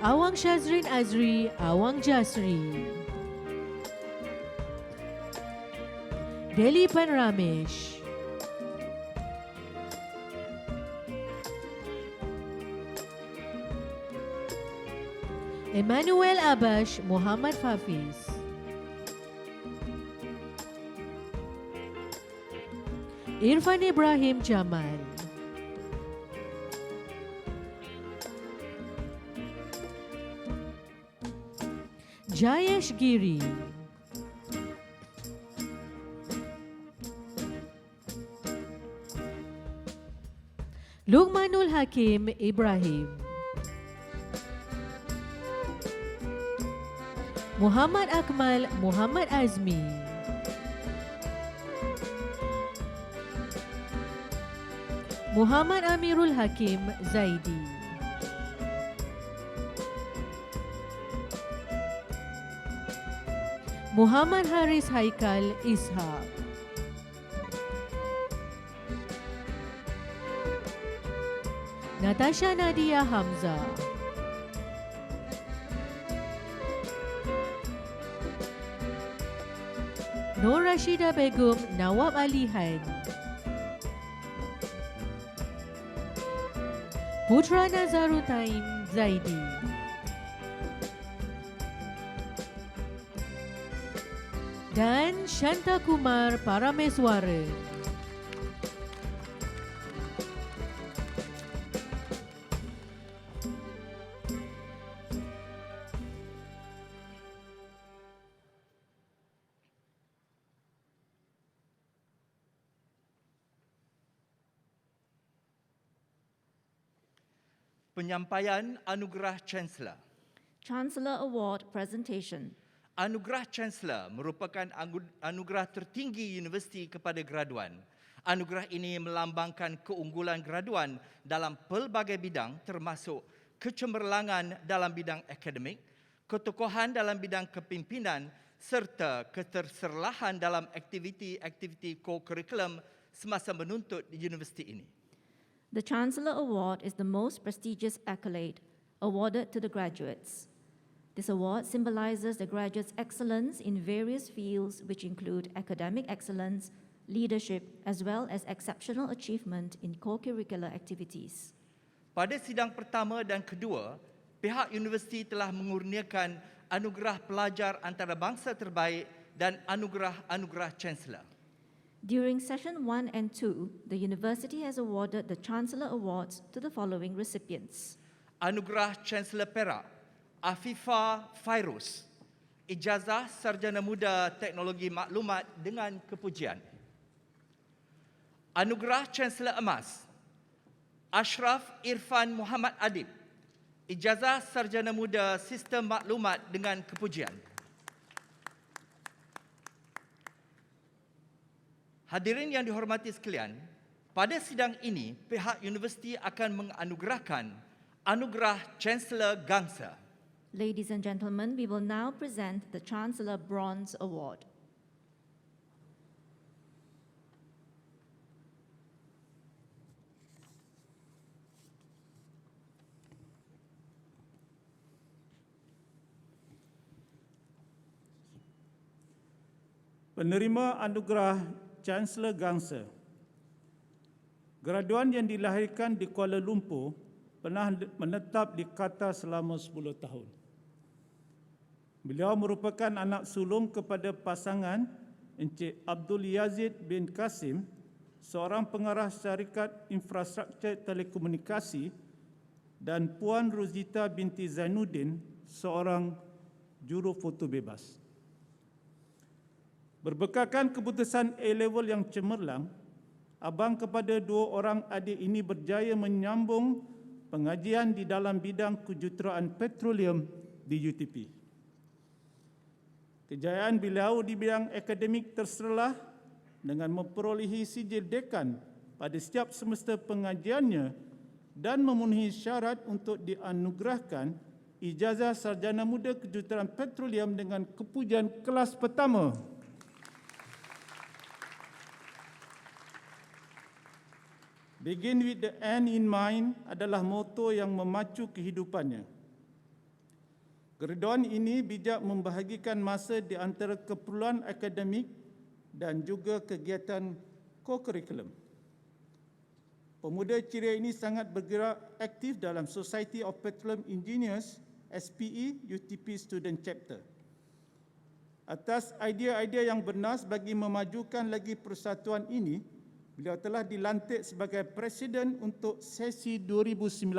Awang Shazrin Azri Awang Jasri, Delipan Ramesh, Emmanuel Abash Muhammad Hafiz, Irfan Ibrahim Jamal, Jayesh Giri, Luqmanul Hakim Ibrahim, Muhammad Akmal Muhammad Azmi, Muhammad Amirul Hakim Zaidi, Muhammad Haris Haikal Ishaq, Natasha Nadia Hamza, Nur Rashida Begum Nawab Ali Han, Putra Nazaruddin Zaidi, dan Shanta Kumar Parameswara. Penyampaian Anugerah Chancellor. Chancellor Award Presentation. Anugerah Chancellor merupakan anugerah tertinggi universiti kepada graduan. Anugerah ini melambangkan keunggulan graduan dalam pelbagai bidang termasuk kecemerlangan dalam bidang akademik, ketokohan dalam bidang kepimpinan serta keterserlahan dalam aktiviti-aktiviti co-curriculum semasa menuntut di universiti ini. The Chancellor Award is the most prestigious accolade awarded to the graduates. This award symbolizes the graduates' excellence in various fields which include academic excellence, leadership, as well as exceptional achievement in co-curricular activities. Pada sidang pertama dan kedua, pihak universiti telah mengurniakan anugerah pelajar antarabangsa terbaik dan anugerah Chancellor. During session 1 and 2, the university has awarded the Chancellor Awards to the following recipients. Anugerah Chancellor Perak, Afifah Fairuz, Ijazah Sarjana Muda Teknologi Maklumat dengan kepujian. Anugerah Chancellor Emas, Ashraf Irfan Muhammad Adib, Ijazah Sarjana Muda Sistem Maklumat dengan kepujian. Hadirin yang dihormati sekalian, pada sidang ini pihak universiti akan menganugerahkan anugerah Chancellor Gangsa. Ladies and gentlemen, we will now present the Chancellor Bronze Award. Penerima anugerah Chancellor Gangsa. Graduan yang dilahirkan di Kuala Lumpur pernah menetap di Qatar selama 10 tahun. Beliau merupakan anak sulung kepada pasangan Encik Abdul Yazid bin Kasim, seorang pengarah syarikat infrastruktur telekomunikasi, dan Puan Rosita binti Zainuddin, seorang juru foto bebas. Berbekalkan keputusan A-level yang cemerlang, abang kepada dua orang adik ini berjaya menyambung pengajian di dalam bidang kejuruteraan petroleum di UTP. Kejayaan beliau di bidang akademik terserlah dengan memperolehi sijil dekan pada setiap semester pengajiannya dan memenuhi syarat untuk dianugerahkan ijazah sarjana muda kejuruteraan petroleum dengan kepujian kelas pertama. Begin with the end in mind adalah moto yang memacu kehidupannya. Graduan ini bijak membahagikan masa di antara keperluan akademik dan juga kegiatan co-curriculum. Pemuda ceria ini sangat bergerak aktif dalam Society of Petroleum Engineers, SPE, UTP Student Chapter. Atas idea-idea yang bernas bagi memajukan lagi persatuan ini, beliau telah dilantik sebagai Presiden untuk sesi 2019.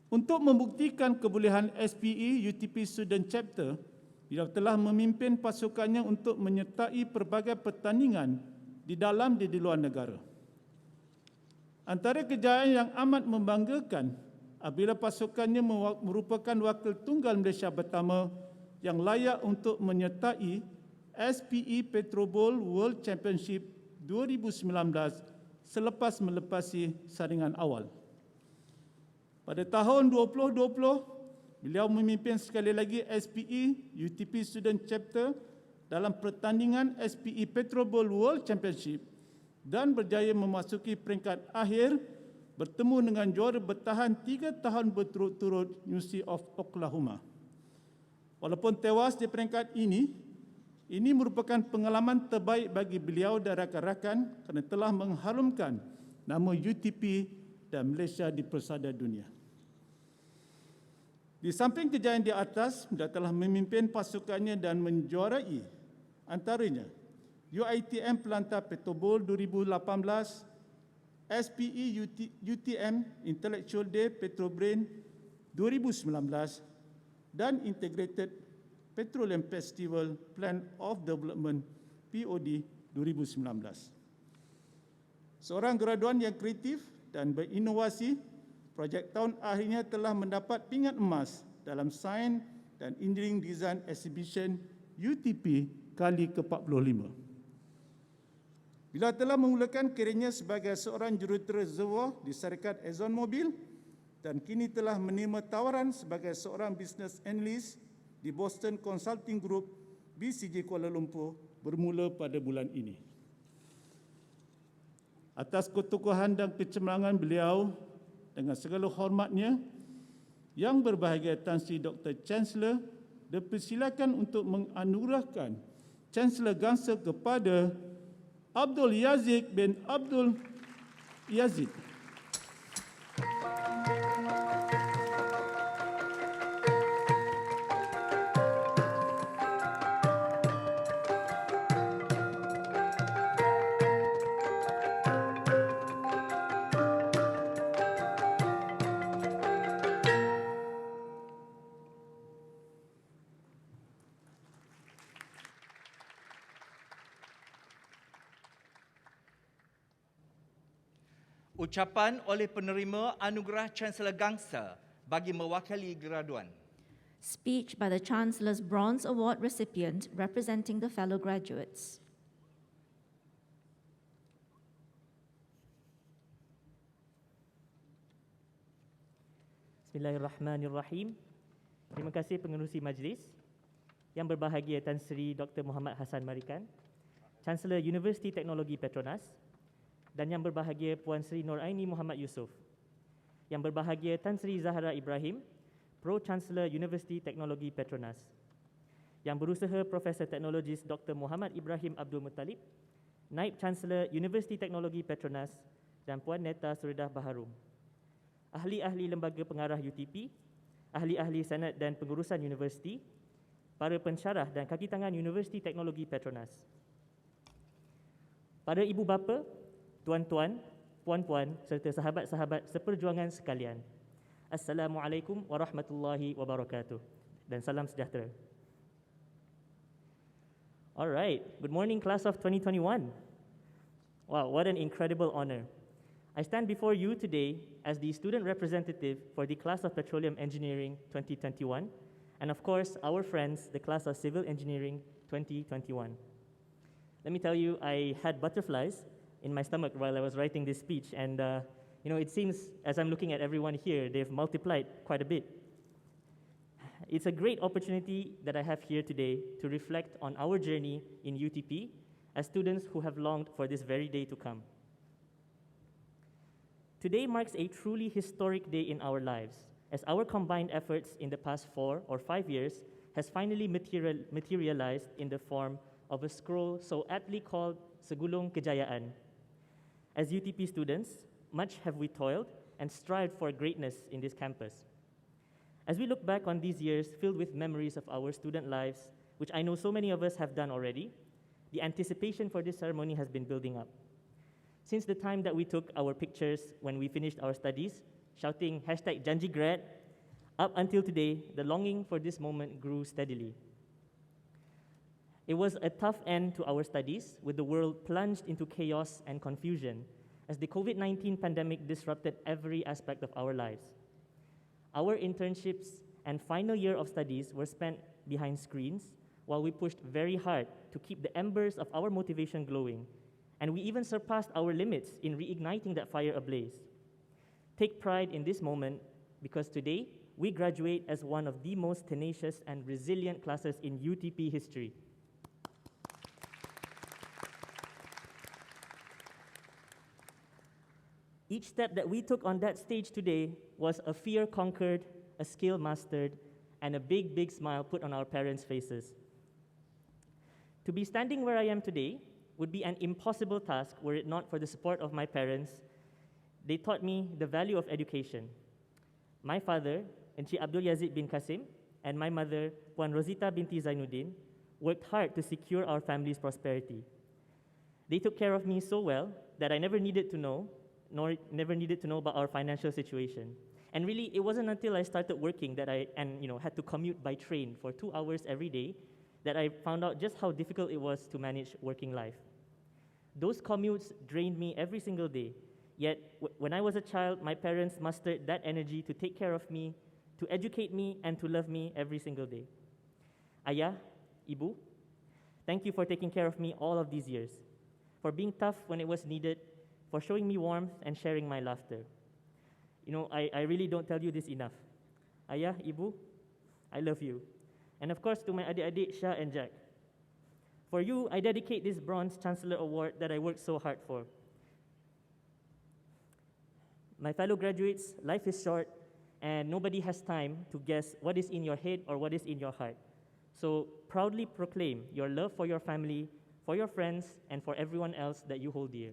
Untuk membuktikan kebolehan SPE UTP Student Chapter, beliau telah memimpin pasukannya untuk menyertai pelbagai pertandingan di dalam dan di luar negara. Antara kejayaan yang amat membanggakan apabila pasukannya merupakan wakil tunggal Malaysia pertama yang layak untuk menyertai SPE Petrobol World Championship 2019 selepas melepasi saringan awal. Pada tahun 2020, beliau memimpin sekali lagi SPE UTP Student Chapter dalam pertandingan SPE Petrobol World Championship dan berjaya memasuki peringkat akhir bertemu dengan juara bertahan 3 tahun berturut-turut University of Oklahoma. Walaupun tewas di peringkat ini merupakan pengalaman terbaik bagi beliau dan rakan-rakan kerana telah mengharumkan nama UTP dan Malaysia di persada dunia. Di samping kejayaan di atas, beliau telah memimpin pasukannya dan menjuarai antaranya UiTM Pelantar Petrobol 2018, SPE UTM Intellectual Day Petrobrain 2019 dan Integrated Petroleum Festival Plan of Development POD 2019. Seorang graduan yang kreatif dan berinovasi, projek tahun akhirnya telah mendapat pingat emas dalam Science dan Engineering Design Exhibition UTP kali ke-45. Bila telah memulakan kerjanya sebagai seorang jurutera reservoir di syarikat ExxonMobil dan kini telah menerima tawaran sebagai seorang business analyst di Boston Consulting Group BCG Kuala Lumpur bermula pada bulan ini. Atas ketokohan dan kecemerlangan beliau, dengan segala hormatnya, Yang berbahagia Tan Sri Dr. Chancellor dipersilakan untuk menganugerahkan Chancellor Gangsa kepada Abdul Yazid bin Abdul Yazid. Ucapan oleh penerima anugerah Chancellor Gangsa bagi mewakili graduan. Speech by the Chancellor's Bronze Award recipient representing the fellow graduates. Bismillahirrahmanirrahim. Terima kasih pengerusi majlis. Yang berbahagia Tan Sri Dr. Muhammad Hassan Marikan, Chancellor Universiti Teknologi Petronas, dan yang berbahagia Puan Sri Noraini Muhammad Yusof. Yang berbahagia Tan Sri Zahra Ibrahim, Pro-Chancellor Universiti Teknologi Petronas. Yang berusaha Profesor Teknologis Dr. Muhammad Ibrahim Abdul Muttalib, Naib Chancellor Universiti Teknologi Petronas, dan Puan Neta Suridah Baharum. Ahli-ahli lembaga pengarah UTP, ahli-ahli senat dan pengurusan universiti, para pensyarah dan kaki tangan Universiti Teknologi Petronas. Para ibu bapa, tuan-tuan, puan-puan serta sahabat-sahabat seperjuangan sekalian. Assalamualaikum warahmatullahi wabarakatuh dan salam sejahtera. Alright, good morning class of 2021. Wow, what an incredible honor. I stand before you today as the student representative for the class of Petroleum Engineering 2021 and of course our friends, the class of Civil Engineering 2021. Let me tell you, I had butterflies in my stomach while I was writing this speech, and it seems as I'm looking at everyone here, they've multiplied quite a bit. It's a great opportunity that I have here today to reflect on our journey in UTP as students who have longed for this very day to come. Today marks a truly historic day in our lives, as our combined efforts in the past 4 or 5 years has finally materialized in the form of a scroll so aptly called Segulung Kejayaan. As UTP students, much have we toiled and strived for greatness in this campus. As we look back on these years filled with memories of our student lives, which I know so many of us have done already, the anticipation for this ceremony has been building up. Since the time that we took our pictures when we finished our studies, shouting #JanjiGrad Up until today, the longing for this moment grew steadily. It was a tough end to our studies, with the world plunged into chaos and confusion as the COVID-19 pandemic disrupted every aspect of our lives. Our internships and final year of studies were spent behind screens while we pushed very hard to keep the embers of our motivation glowing, and we even surpassed our limits in reigniting that fire ablaze. Take pride in this moment because today we graduate as one of the most tenacious and resilient classes in UTP history. Each step that we took on that stage today was a fear conquered, a skill mastered, and a big, big smile put on our parents' faces. To be standing where I am today would be an impossible task were it not for the support of my parents. They taught me the value of education. My father, Encik Abdul Yazid bin Qasim, and my mother, Puan Rosita binti Zainuddin, worked hard to secure our family's prosperity. They took care of me so well that I never needed to know about our financial situation. And really, it wasn't until I started working that I had to commute by train for 2 hours every day that I found out just how difficult it was to manage working life. Those commutes drained me every single day. Yet, when I was a child, my parents mustered that energy to take care of me, to educate me, and to love me every single day. Ayah, Ibu, thank you for taking care of me all of these years, for being tough when it was needed, for showing me warmth and sharing my laughter. I really don't tell you this enough. Ayah, Ibu, I love you. And of course, to my adik-adik, Shah and Jack. For you, I dedicate this Bronze Chancellor Award that I worked so hard for. My fellow graduates, life is short, and nobody has time to guess what is in your head or what is in your heart. So proudly proclaim your love for your family, for your friends, and for everyone else that you hold dear.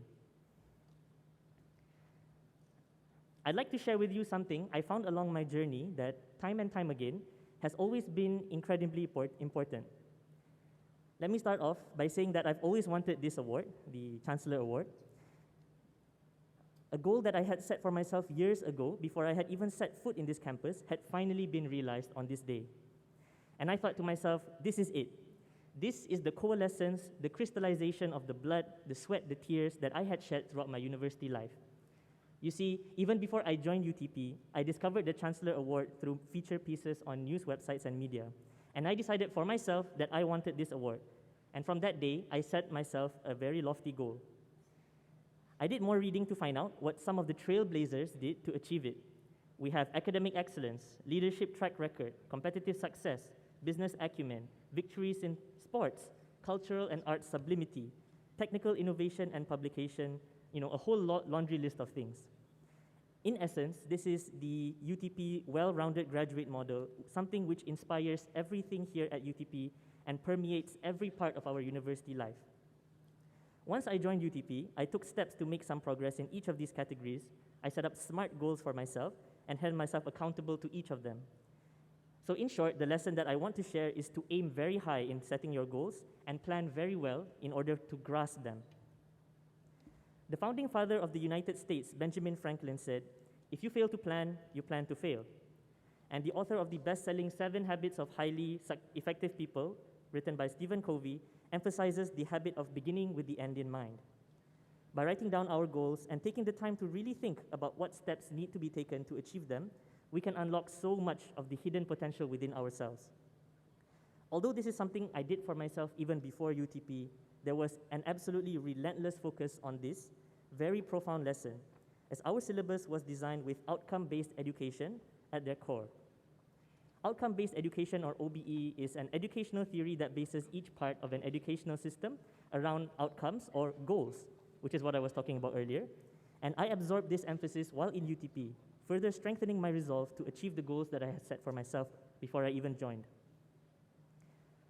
I'd like to share with you something I found along my journey that, time and time again, has always been incredibly important. Let me start off by saying that I've always wanted this award, the Chancellor Award. A goal that I had set for myself years ago, before I had even set foot in this campus, had finally been realized on this day. And I thought to myself, this is it. This is the coalescence, the crystallization of the blood, the sweat, the tears that I had shed throughout my university life. You see, even before I joined UTP, I discovered the Chancellor Award through feature pieces on news websites and media. And I decided for myself that I wanted this award. And from that day, I set myself a very lofty goal. I did more reading to find out what some of the trailblazers did to achieve it. We have academic excellence, leadership track record, competitive success, business acumen, victories in sports, cultural and arts sublimity, technical innovation and publication, a whole laundry list of things. In essence, this is the UTP well-rounded graduate model, something which inspires everything here at UTP and permeates every part of our university life. Once I joined UTP, I took steps to make some progress in each of these categories. I set up SMART goals for myself and held myself accountable to each of them. So in short, the lesson that I want to share is to aim very high in setting your goals and plan very well in order to grasp them. The founding father of the United States, Benjamin Franklin, said, "If you fail to plan, you plan to fail." And the author of the best-selling 7 Habits of Highly Effective People, written by Stephen Covey, emphasizes the habit of beginning with the end in mind. By writing down our goals and taking the time to really think about what steps need to be taken to achieve them, we can unlock so much of the hidden potential within ourselves. Although this is something I did for myself even before UTP, there was an absolutely relentless focus on this very profound lesson, as our syllabus was designed with outcome-based education at their core. Outcome-based education, or OBE, is an educational theory that bases each part of an educational system around outcomes or goals, which is what I was talking about earlier. And I absorbed this emphasis while in UTP, further strengthening my resolve to achieve the goals that I had set for myself before I even joined.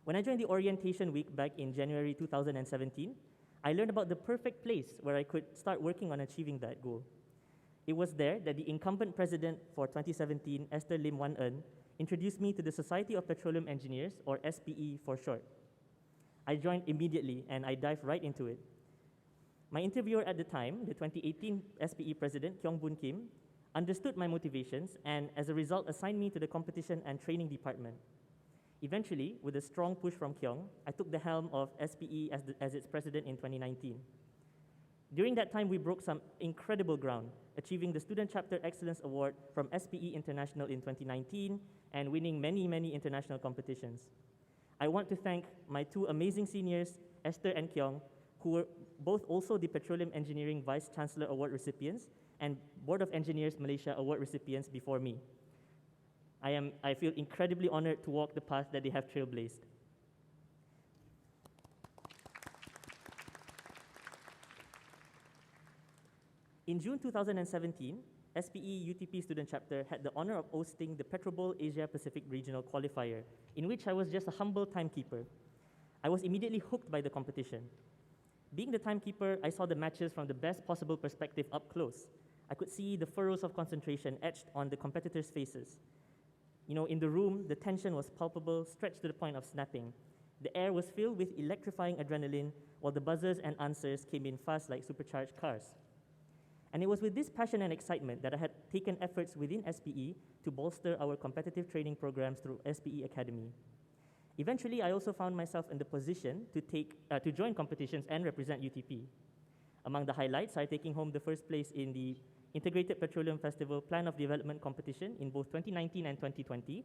When I joined the orientation week back in January 2017, I learned about the perfect place where I could start working on achieving that goal. It was there that the incumbent president for 2017, Esther Lim Wan En, introduced me to the Society of Petroleum Engineers, or SPE for short. I joined immediately and I dived right into it. My interviewer at the time, the 2018 SPE president, Kyong Boon Kim, understood my motivations, and as a result assigned me to the competition and training department. Eventually, with a strong push from Kyong, I took the helm of SPE as its president in 2019. During that time, we broke some incredible ground, achieving the Student Chapter Excellence Award from SPE International in 2019 and winning many, many international competitions. I want to thank my two amazing seniors, Esther and Kyong, who were both also the Petroleum Engineering Vice Chancellor Award recipients and Board of Engineers Malaysia Award recipients before me. I feel incredibly honored to walk the path that they have trailblazed. In June 2017, SPE UTP Student Chapter had the honor of hosting the Petrobol Asia Pacific Regional Qualifier, in which I was just a humble timekeeper. I was immediately hooked by the competition. Being the timekeeper, I saw the matches from the best possible perspective up close. I could see the furrows of concentration etched on the competitors' faces. You know, in the room, the tension was palpable, stretched to the point of snapping. The air was filled with electrifying adrenaline, while the buzzers and answers came in fast like supercharged cars. And it was with this passion and excitement that I had taken efforts within SPE to bolster our competitive training programs through SPE Academy. Eventually, I also found myself in the position to join competitions and represent UTP. Among the highlights are taking home the first place in the Integrated Petroleum Festival Plan of Development competition in both 2019 and 2020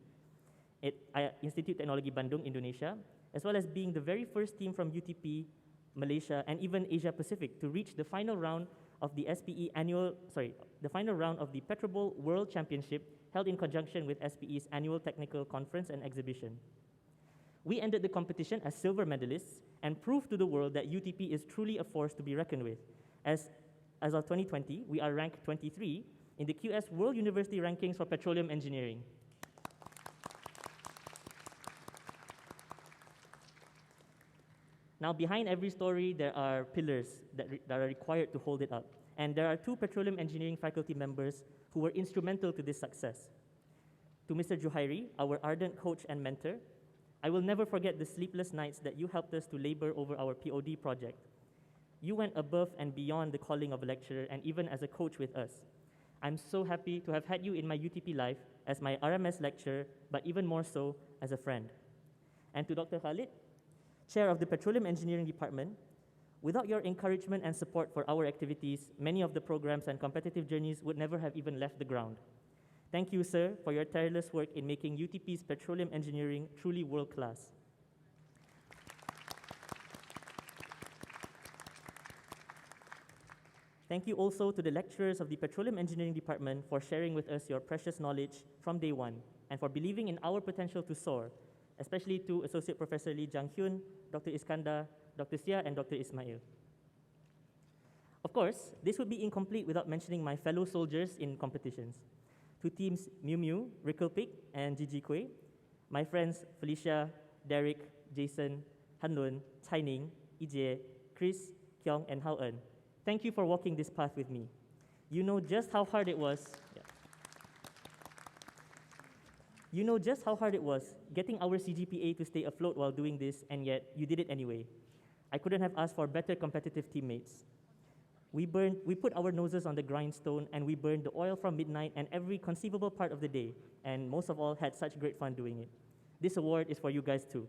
at Institute Teknologi Bandung, Indonesia, as well as being the very first team from UTP, Malaysia, and even Asia Pacific to reach the final round of the final round of the Petrobol World Championship held in conjunction with SPE's annual technical conference and exhibition. We ended the competition as silver medalists and proved to the world that UTP is truly a force to be reckoned with. As of 2020, we are ranked 23 in the QS World University Rankings for Petroleum Engineering. Now, behind every story, there are pillars that are required to hold it up. And there are two petroleum engineering faculty members who were instrumental to this success. To Mr. Juhairi, our ardent coach and mentor, I will never forget the sleepless nights that you helped us to labor over our POD project. You went above and beyond the calling of a lecturer and even as a coach with us. I'm so happy to have had you in my UTP life as my RMS lecturer, but even more so as a friend. And to Dr. Khalid, Chair of the Petroleum Engineering Department, without your encouragement and support for our activities, many of the programs and competitive journeys would never have even left the ground. Thank you, sir, for your tireless work in making UTP's petroleum engineering truly world-class. Thank you also to the lecturers of the Petroleum Engineering Department for sharing with us your precious knowledge from day one and for believing in our potential to soar, especially to Associate Professor Lee Jang-hyun, Dr. Iskandar, Dr. Sia, and Dr. Ismail. Of course, this would be incomplete without mentioning my fellow soldiers in competitions. To teams Miu Miu, Rickelpick, and Gigi Kue, my friends Felicia, Derek, Jason, Hanlun, Taining, Ije, Chris, Kyong, and Hao En. Thank you for walking this path with me. You know just how hard it was. You know just how hard it was getting our CGPA to stay afloat while doing this, and yet you did it anyway. I couldn't have asked for better competitive teammates. We put our noses on the grindstone, and we burned the oil from midnight and every conceivable part of the day, and most of all, had such great fun doing it. This award is for you guys too.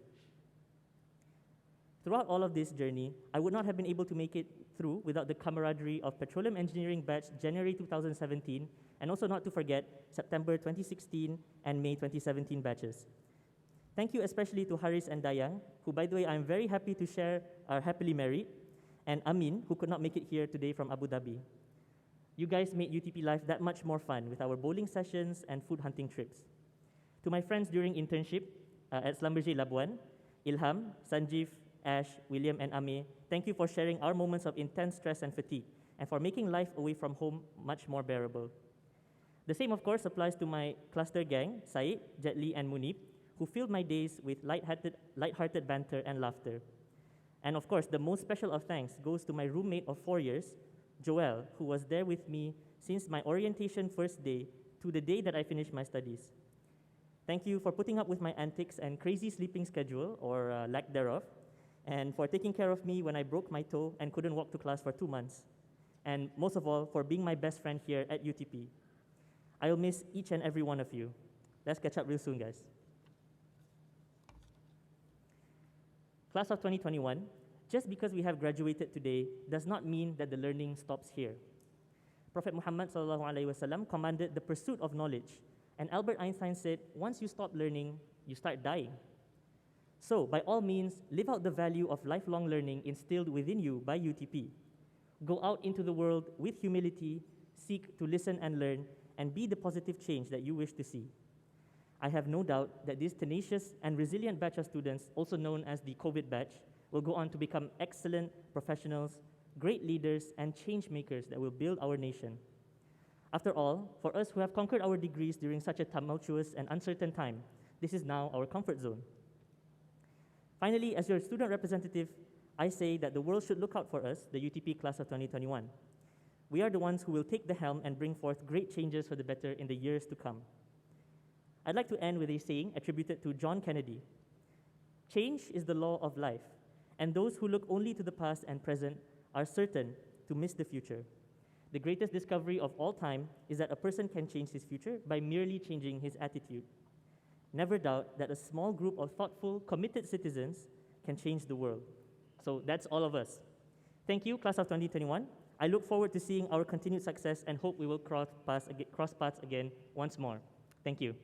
Throughout all of this journey, I would not have been able to make it through without the camaraderie of Petroleum Engineering Batch January 2017, and also not to forget September 2016 and May 2017 batches. Thank you especially to Haris and Dayang, who, by the way, I'm very happy to share are happily married, and Amin, who could not make it here today from Abu Dhabi. You guys made UTP life that much more fun with our bowling sessions and food hunting trips. To my friends during internship at Schlumberger Labuan, Ilham, Sanjeev, Ash, William, and Ame, thank you for sharing our moments of intense stress and fatigue, and for making life away from home much more bearable. The same, of course, applies to my cluster gang, Said, Jet Li, and Munib, who filled my days with light-hearted banter and laughter. And of course, the most special of thanks goes to my roommate of 4 years, Joel, who was there with me since my orientation first day to the day that I finished my studies. Thank you for putting up with my antics and crazy sleeping schedule, or lack thereof, and for taking care of me when I broke my toe and couldn't walk to class for 2 months. And most of all, for being my best friend here at UTP. I'll miss each and every one of you. Let's catch up real soon, guys. Class of 2021, just because we have graduated today does not mean that the learning stops here. Prophet Muhammad ﷺ commanded the pursuit of knowledge, and Albert Einstein said, once you stop learning, you start dying. So, by all means, live out the value of lifelong learning instilled within you by UTP. Go out into the world with humility, seek to listen and learn, and be the positive change that you wish to see. I have no doubt that this tenacious and resilient batch of students, also known as the COVID batch, will go on to become excellent professionals, great leaders, and change makers that will build our nation. After all, for us who have conquered our degrees during such a tumultuous and uncertain time, this is now our comfort zone. Finally, as your student representative, I say that the world should look out for us, the UTP class of 2021. We are the ones who will take the helm and bring forth great changes for the better in the years to come. I'd like to end with a saying attributed to John Kennedy. Change is the law of life, and those who look only to the past and present are certain to miss the future. The greatest discovery of all time is that a person can change his future by merely changing his attitude. Never doubt that a small group of thoughtful, committed citizens can change the world. So that's all of us. Thank you, class of 2021. I look forward to seeing our continued success and hope we will cross paths again once more. Thank you.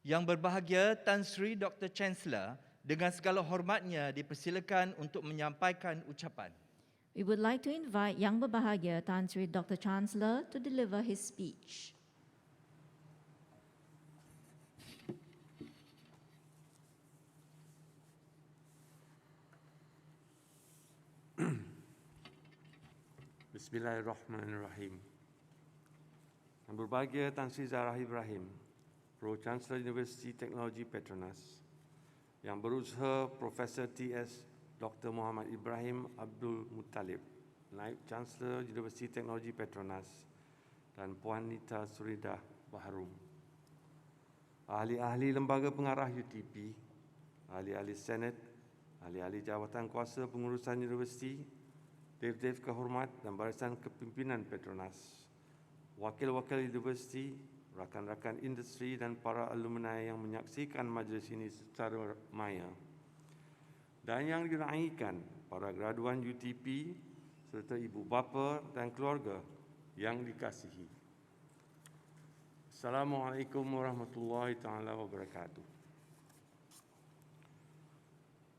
Yang berbahagia Tan Sri Dr. Chancellor, dengan segala hormatnya dipersilakan untuk menyampaikan ucapan. We would like to invite Yang Berbahagia Tan Sri Dr. Chancellor to deliver his speech. Bismillahirrahmanirrahim. Yang berbahagia Tan Sri Zarah Ibrahim, Pro-Chancellor Universiti Teknologi Petronas, Yang Berusaha Profesor T.S. Dr. Muhammad Ibrahim Abdul Muttalib, Naib Chancellor Universiti Teknologi Petronas, dan Puan Nita Suridah Baharum, ahli-ahli lembaga pengarah UTP, ahli-ahli Senat, ahli-ahli jawatan kuasa pengurusan universiti, dev-dev kehormat dan barisan kepimpinan Petronas, wakil-wakil universiti, rakan-rakan industri dan para alumni yang menyaksikan majlis ini secara maya, dan yang diraikan para graduan UTP serta ibu bapa dan keluarga yang dikasihi. Assalamualaikum warahmatullahi taala wabarakatuh.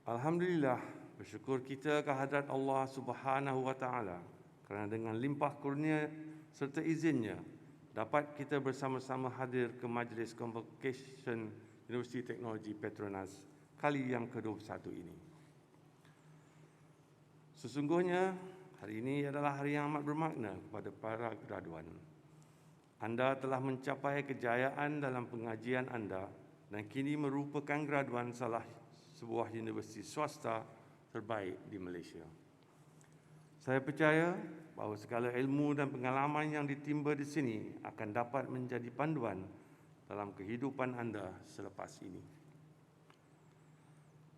Alhamdulillah, bersyukur kita kehadrat Allah Subhanahu wa taala kerana dengan limpah kurnia serta izinnya dapat kita bersama-sama hadir ke majlis Convocation Universiti Teknologi Petronas kali yang ke-21 ini. Sesungguhnya, hari ini adalah hari yang amat bermakna kepada para graduan. Anda telah mencapai kejayaan dalam pengajian anda dan kini merupakan graduan salah sebuah universiti swasta terbaik di Malaysia. Saya percaya bahawa segala ilmu dan pengalaman yang ditimba di sini akan dapat menjadi panduan dalam kehidupan anda selepas ini.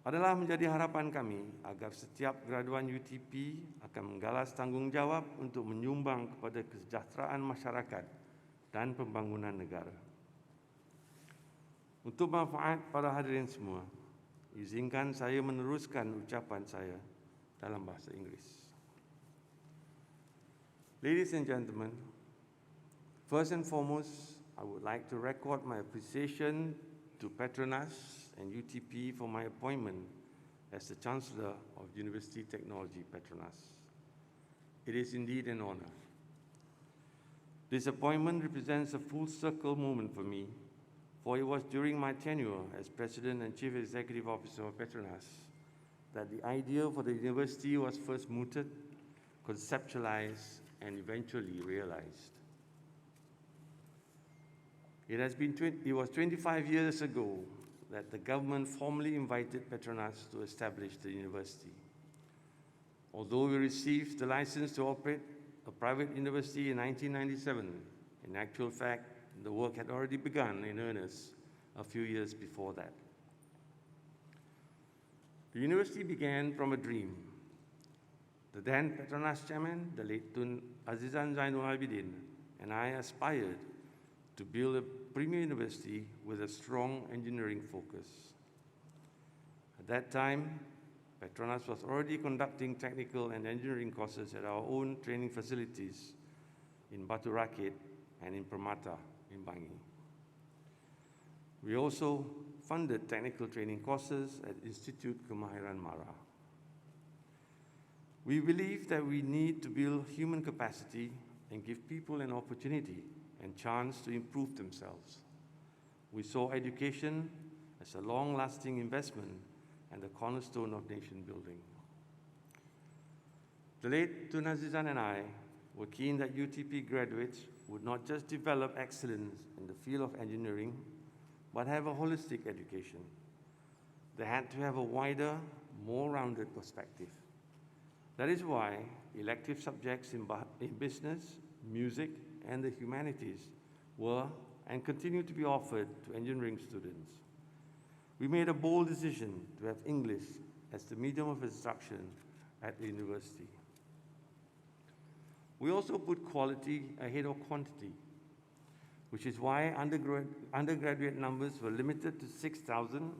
Adalah menjadi harapan kami agar setiap graduan UTP akan menggalas tanggungjawab untuk menyumbang kepada kesejahteraan masyarakat dan pembangunan negara. Untuk manfaat para hadirin semua, izinkan saya meneruskan ucapan saya dalam bahasa Inggeris. Ladies and gentlemen, first and foremost, I would like to record my appreciation to Petronas and UTP for my appointment as the Chancellor of University Technology Petronas. It is indeed an honor. This appointment represents a full circle moment for me, for it was during my tenure as President and Chief Executive Officer of Petronas that the idea for the university was first mooted, conceptualized, and eventually realized. It was 25 years ago that the government formally invited Petronas to establish the university. Although we received the license to operate a private university in 1997, in actual fact, the work had already begun in earnest a few years before that. The university began from a dream. The then Petronas chairman, the late Tun Azizan Zainul Abidin, and I aspired to build a premier university with a strong engineering focus. At that time, Petronas was already conducting technical and engineering courses at our own training facilities in Batu Rakit and in Permata in Bangi. We also funded technical training courses at Institute Kemahiran Mara. We believe that we need to build human capacity and give people an opportunity and chance to improve themselves. We saw education as a long-lasting investment and the cornerstone of nation building. The late Tun Azizan and I were keen that UTP graduates would not just develop excellence in the field of engineering, but have a holistic education. They had to have a wider, more rounded perspective. That is why elective subjects in business, music, and the humanities were and continue to be offered to engineering students. We made a bold decision to have English as the medium of instruction at the university. We also put quality ahead of quantity, which is why undergraduate numbers were limited to 6,000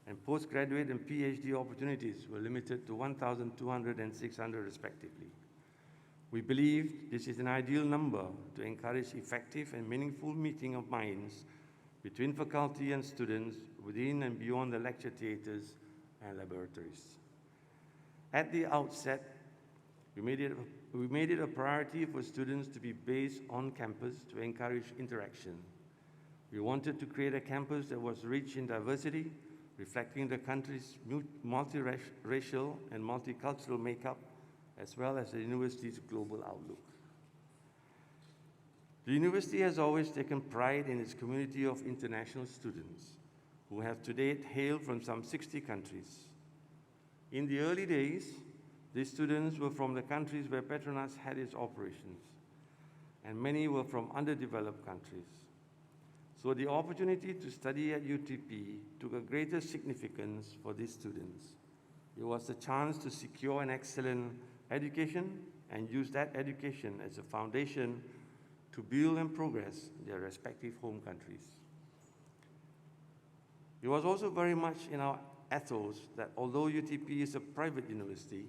and postgraduate and PhD opportunities were limited to 1,200 and 600 respectively. We believe this is an ideal number to encourage effective and meaningful meeting of minds between faculty and students within and beyond the lecture theatres and laboratories. At the outset, we made it a priority for students to be based on campus to encourage interaction. We wanted to create a campus that was rich in diversity, reflecting the country's multiracial and multicultural makeup, as well as the university's global outlook. The university has always taken pride in its community of international students who have to date hailed from some 60 countries. In the early days, these students were from the countries where Petronas had its operations, and many were from underdeveloped countries. So the opportunity to study at UTP took a greater significance for these students. It was a chance to secure an excellent education and use that education as a foundation to build and progress their respective home countries. It was also very much in our ethos that although UTP is a private university,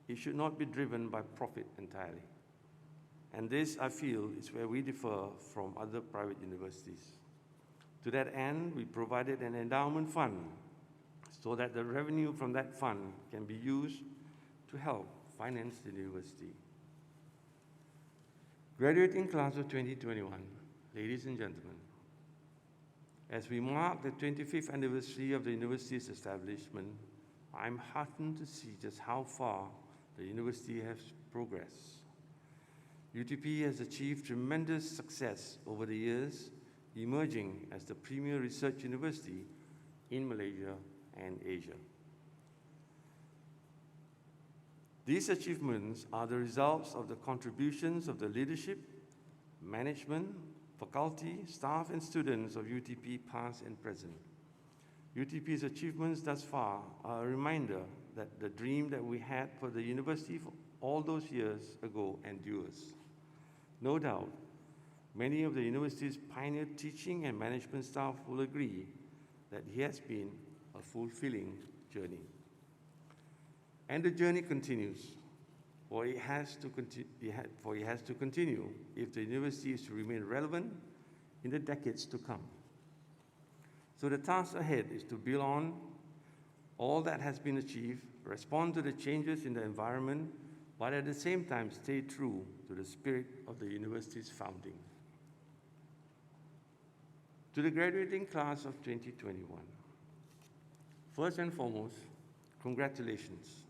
it should not be driven by profit entirely. And this, I feel, is where we differ from other private universities. To that end, we provided an endowment fund so that the revenue from that fund can be used to help finance the university. Graduating class of 2021, ladies and gentlemen, as we mark the 25th anniversary of the university's establishment, I'm heartened to see just how far the university has progressed. UTP has achieved tremendous success over the years, emerging as the premier research university in Malaysia and Asia. These achievements are the results of the contributions of the leadership, management, faculty, staff, and students of UTP past and present. UTP's achievements thus far are a reminder that the dream that we had for the university for all those years ago endures. No doubt, many of the university's pioneer teaching and management staff will agree that it has been a fulfilling journey. And the journey continues, for it has to continue if the university is to remain relevant in the decades to come. So the task ahead is to build on all that has been achieved, respond to the changes in the environment, but at the same time stay true to the spirit of the university's founding. To the graduating class of 2021, first and foremost, congratulations.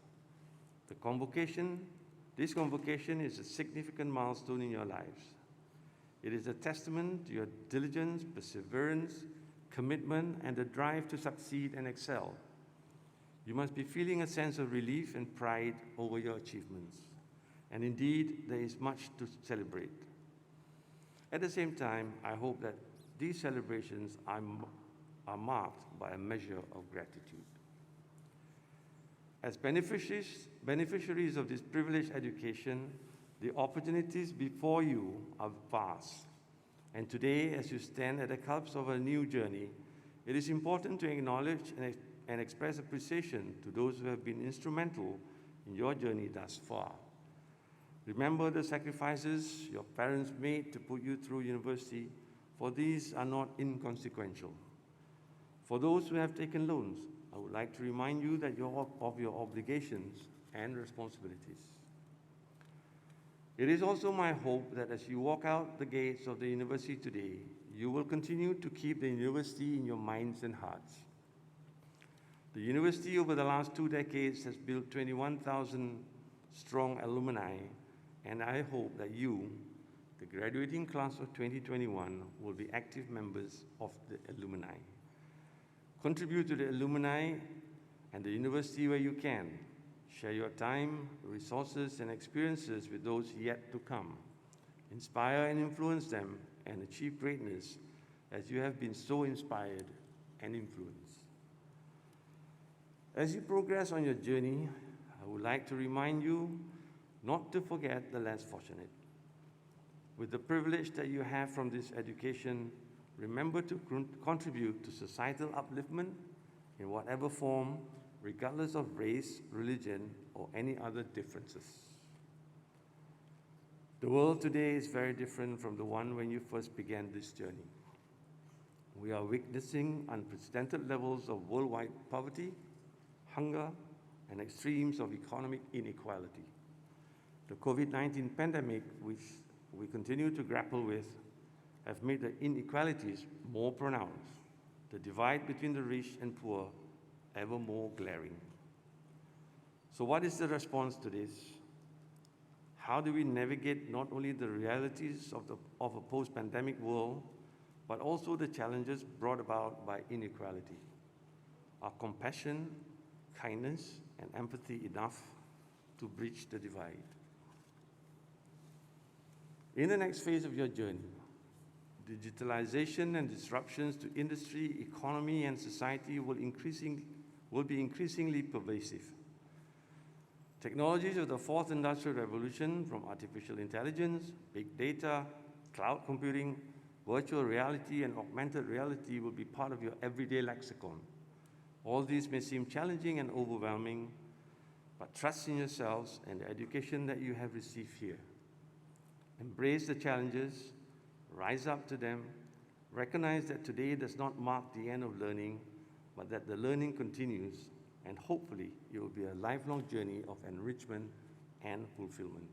This convocation is a significant milestone in your lives. It is a testament to your diligence, perseverance, commitment, and the drive to succeed and excel. You must be feeling a sense of relief and pride over your achievements. And indeed, there is much to celebrate. At the same time, I hope that these celebrations are marked by a measure of gratitude. As beneficiaries of this privileged education, the opportunities before you are vast. And today, as you stand at the cusp of a new journey, it is important to acknowledge and express appreciation to those who have been instrumental in your journey thus far. Remember the sacrifices your parents made to put you through university, for these are not inconsequential. For those who have taken loans, I would like to remind you that of your obligations and responsibilities. It is also my hope that as you walk out the gates of the university today, you will continue to keep the university in your minds and hearts. The university over the last 2 decades has built 21,000 strong alumni, and I hope that you, the graduating class of 2021, will be active members of the alumni. Contribute to the alumni and the university where you can. Share your time, resources, and experiences with those yet to come. Inspire and influence them and achieve greatness as you have been so inspired and influenced. As you progress on your journey, I would like to remind you not to forget the less fortunate. With the privilege that you have from this education, remember to contribute to societal upliftment in whatever form, regardless of race, religion, or any other differences. The world today is very different from the one when you first began this journey. We are witnessing unprecedented levels of worldwide poverty, hunger, and extremes of economic inequality. The COVID-19 pandemic, which we continue to grapple with, have made the inequalities more pronounced, the divide between the rich and poor ever more glaring. So what is the response to this? How do we navigate not only the realities of a post-pandemic world, but also the challenges brought about by inequality? Are compassion, kindness, and empathy enough to bridge the divide? In the next phase of your journey, digitalization and disruptions to industry, economy, and society will be increasingly pervasive. Technologies of the fourth industrial revolution, from artificial intelligence, big data, cloud computing, virtual reality, and augmented reality will be part of your everyday lexicon. All these may seem challenging and overwhelming, but trust in yourselves and the education that you have received here. Embrace the challenges, rise up to them, recognize that today does not mark the end of learning, but that the learning continues, and hopefully it will be a lifelong journey of enrichment and fulfillment.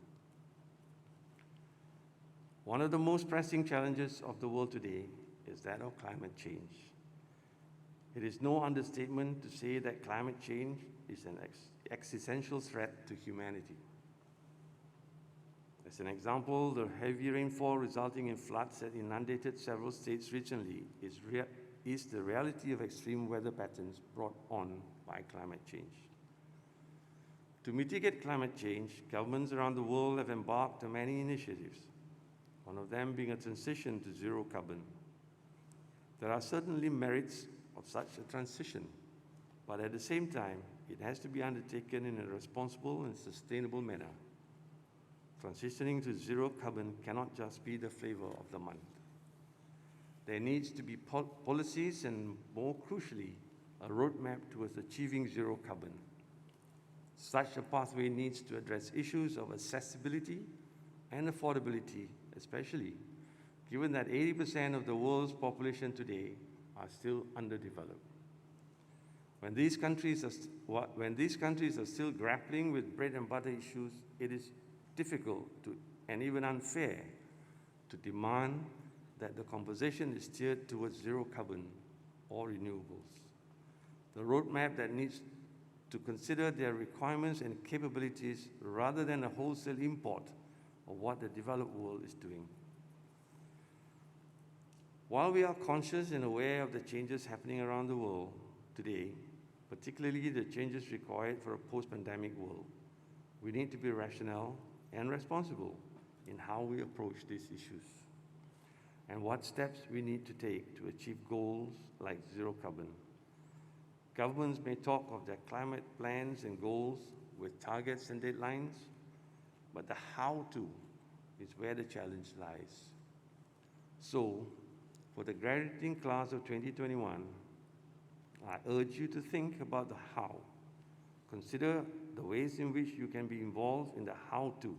One of the most pressing challenges of the world today is that of climate change. It is no understatement to say that climate change is an existential threat to humanity. As an example, the heavy rainfall resulting in floods that inundated several states recently is the reality of extreme weather patterns brought on by climate change. To mitigate climate change, governments around the world have embarked on many initiatives, one of them being a transition to zero carbon. There are certainly merits of such a transition, but at the same time, it has to be undertaken in a responsible and sustainable manner. Transitioning to zero carbon cannot just be the flavor of the month. There needs to be policies and, more crucially, a roadmap towards achieving zero carbon. Such a pathway needs to address issues of accessibility and affordability, especially given that 80% of the world's population today are still underdeveloped. When these countries are still grappling with bread and butter issues, it is difficult and even unfair to demand that the conversation is steered towards zero carbon or renewables. The roadmap that needs to consider their requirements and capabilities rather than a wholesale import of what the developed world is doing. While we are conscious and aware of the changes happening around the world today, particularly the changes required for a post-pandemic world, we need to be rational and responsible in how we approach these issues and what steps we need to take to achieve goals like zero carbon. Governments may talk of their climate plans and goals with targets and deadlines, but the how-to is where the challenge lies. So, for the graduating class of 2021, I urge you to think about the how. Consider the ways in which you can be involved in the how-to,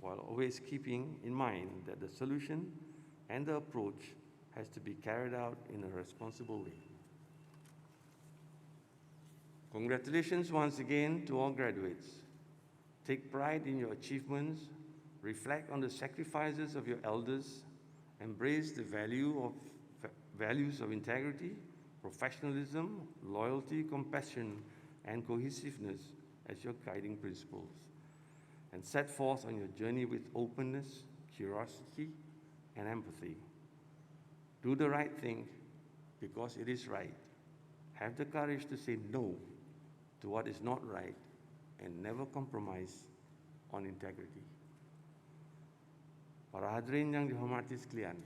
while always keeping in mind that the solution and the approach has to be carried out in a responsible way. Congratulations once again to all graduates. Take pride in your achievements, reflect on the sacrifices of your elders, embrace the values of integrity, professionalism, loyalty, compassion, and cohesiveness as your guiding principles, and set forth on your journey with openness, curiosity, and empathy. Do the right thing because it is right. Have the courage to say no to what is not right and never compromise on integrity. Para hadirin yang dihormati sekalian,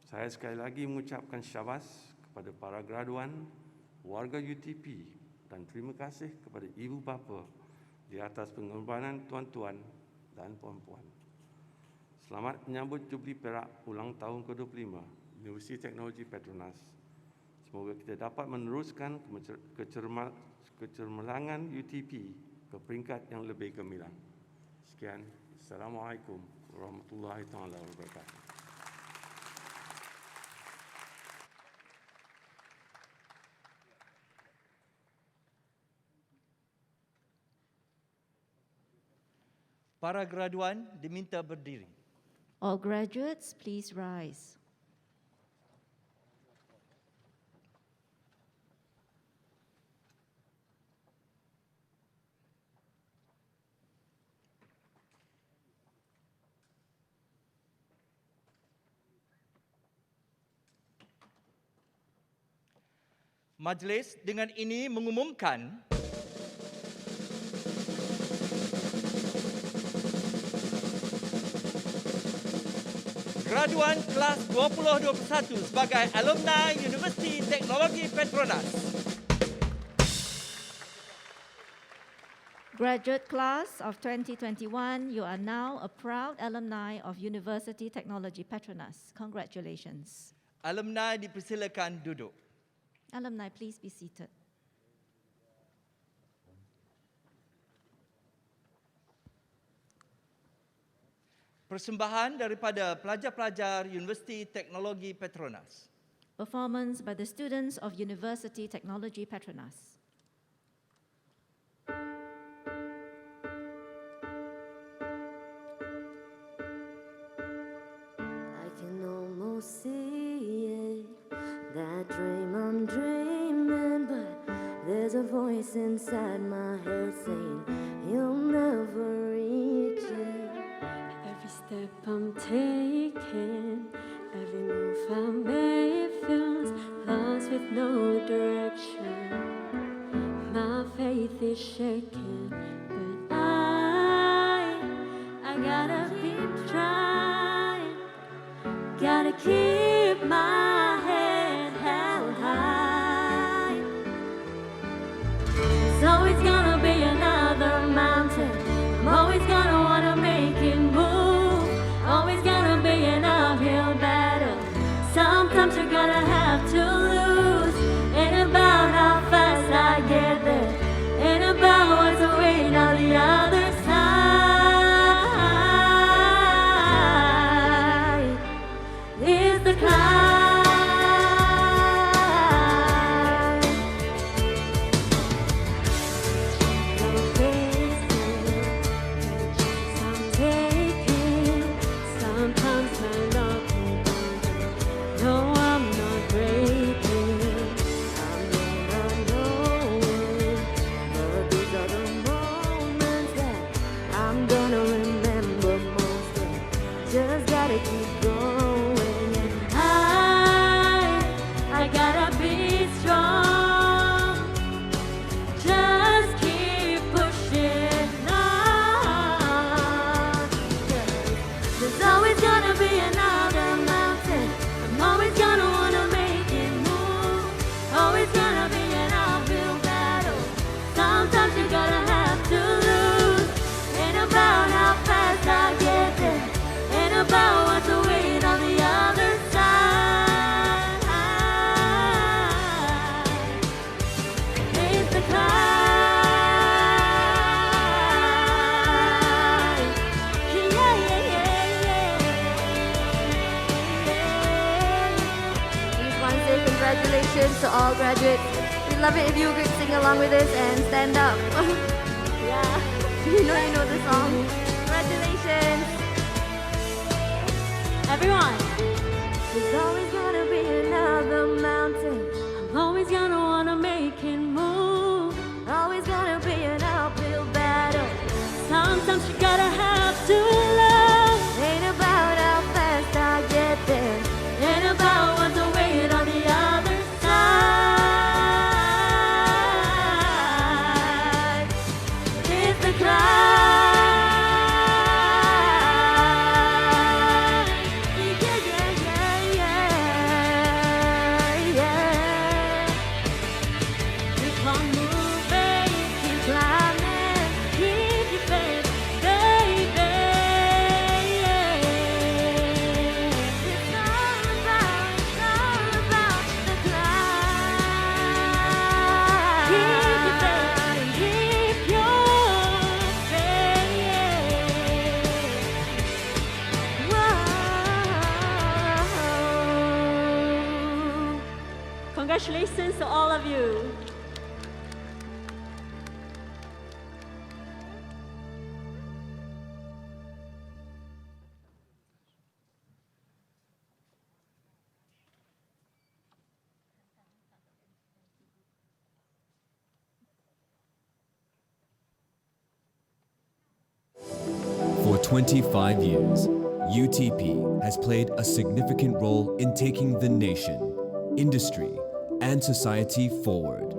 saya sekali lagi mengucapkan syabas kepada para graduan, warga UTP, dan terima kasih kepada ibu bapa di atas pengorbanan tuan-tuan dan puan-puan. Selamat menyambut Jubli Perak ulang tahun ke-25 Universiti Teknologi Petronas. Semoga kita dapat meneruskan kecermelangan UTP ke peringkat yang lebih gemilang. Sekian, Assalamualaikum warahmatullahi taala wabarakatuh. Para graduan diminta berdiri. All graduates, please rise. Majlis dengan ini mengumumkan graduan kelas 2021 sebagai alumni Universiti Teknologi Petronas. Graduate class of 2021, you are now a proud alumni of University Technology Petronas. Congratulations. Alumni dipersilakan duduk. Alumni, please be seated. Persembahan daripada pelajar-pelajar Universiti Teknologi Petronas. Performance by the students of University Technology Petronas. I can almost see it, that dream I'm dreaming, but there's a voice inside my head saying you'll never reach it. Every step I'm taking, every move I make feels lost with no direction. My faith is shaking, but I gotta keep trying. Gotta keep my head held high. There's always gonna be another mountain. I'm always gonna wanna make it move. Always gonna be an uphill battle. Sometimes you're gonna have to lose. Ain't about how fast I get there. Ain't about what's awaiting on the other side. Is the climb. Never facing the chances I'm taking. Sometimes my luck will wonder. No, I'm not breaking. I'm never knowing. But these are the moments that I'm gonna remember most. And just gotta keep going. And I gotta be strong. Just keep pushing on. There's always gonna be another mountain. I'm always gonna wanna make it move. Always gonna be an uphill battle. Sometimes you're gonna have to lose. Ain't about how fast I get there. Ain't about what's awaiting on the other side. It's the climb. Yeah, yeah, yeah, yeah. I just want to say congratulations to all graduates. We'd love it if you could sing along with us and stand up. Yeah, you know the song. Congratulations. Everyone. There's always gonna be another mountain. I'm always gonna wanna make it move. Always gonna be an uphill battle. Sometimes you gotta have to love. Ain't about how fast I get there. Ain't about what's awaiting on the other side. It's the climb. Keep on moving, keep climbing, keep your faith, baby. It's all about the climb. Keep your faith and keep your faith. Whoa. Congratulations to all of you. For 25 years, UTP has played a significant role in taking the nation, industry, and society forward.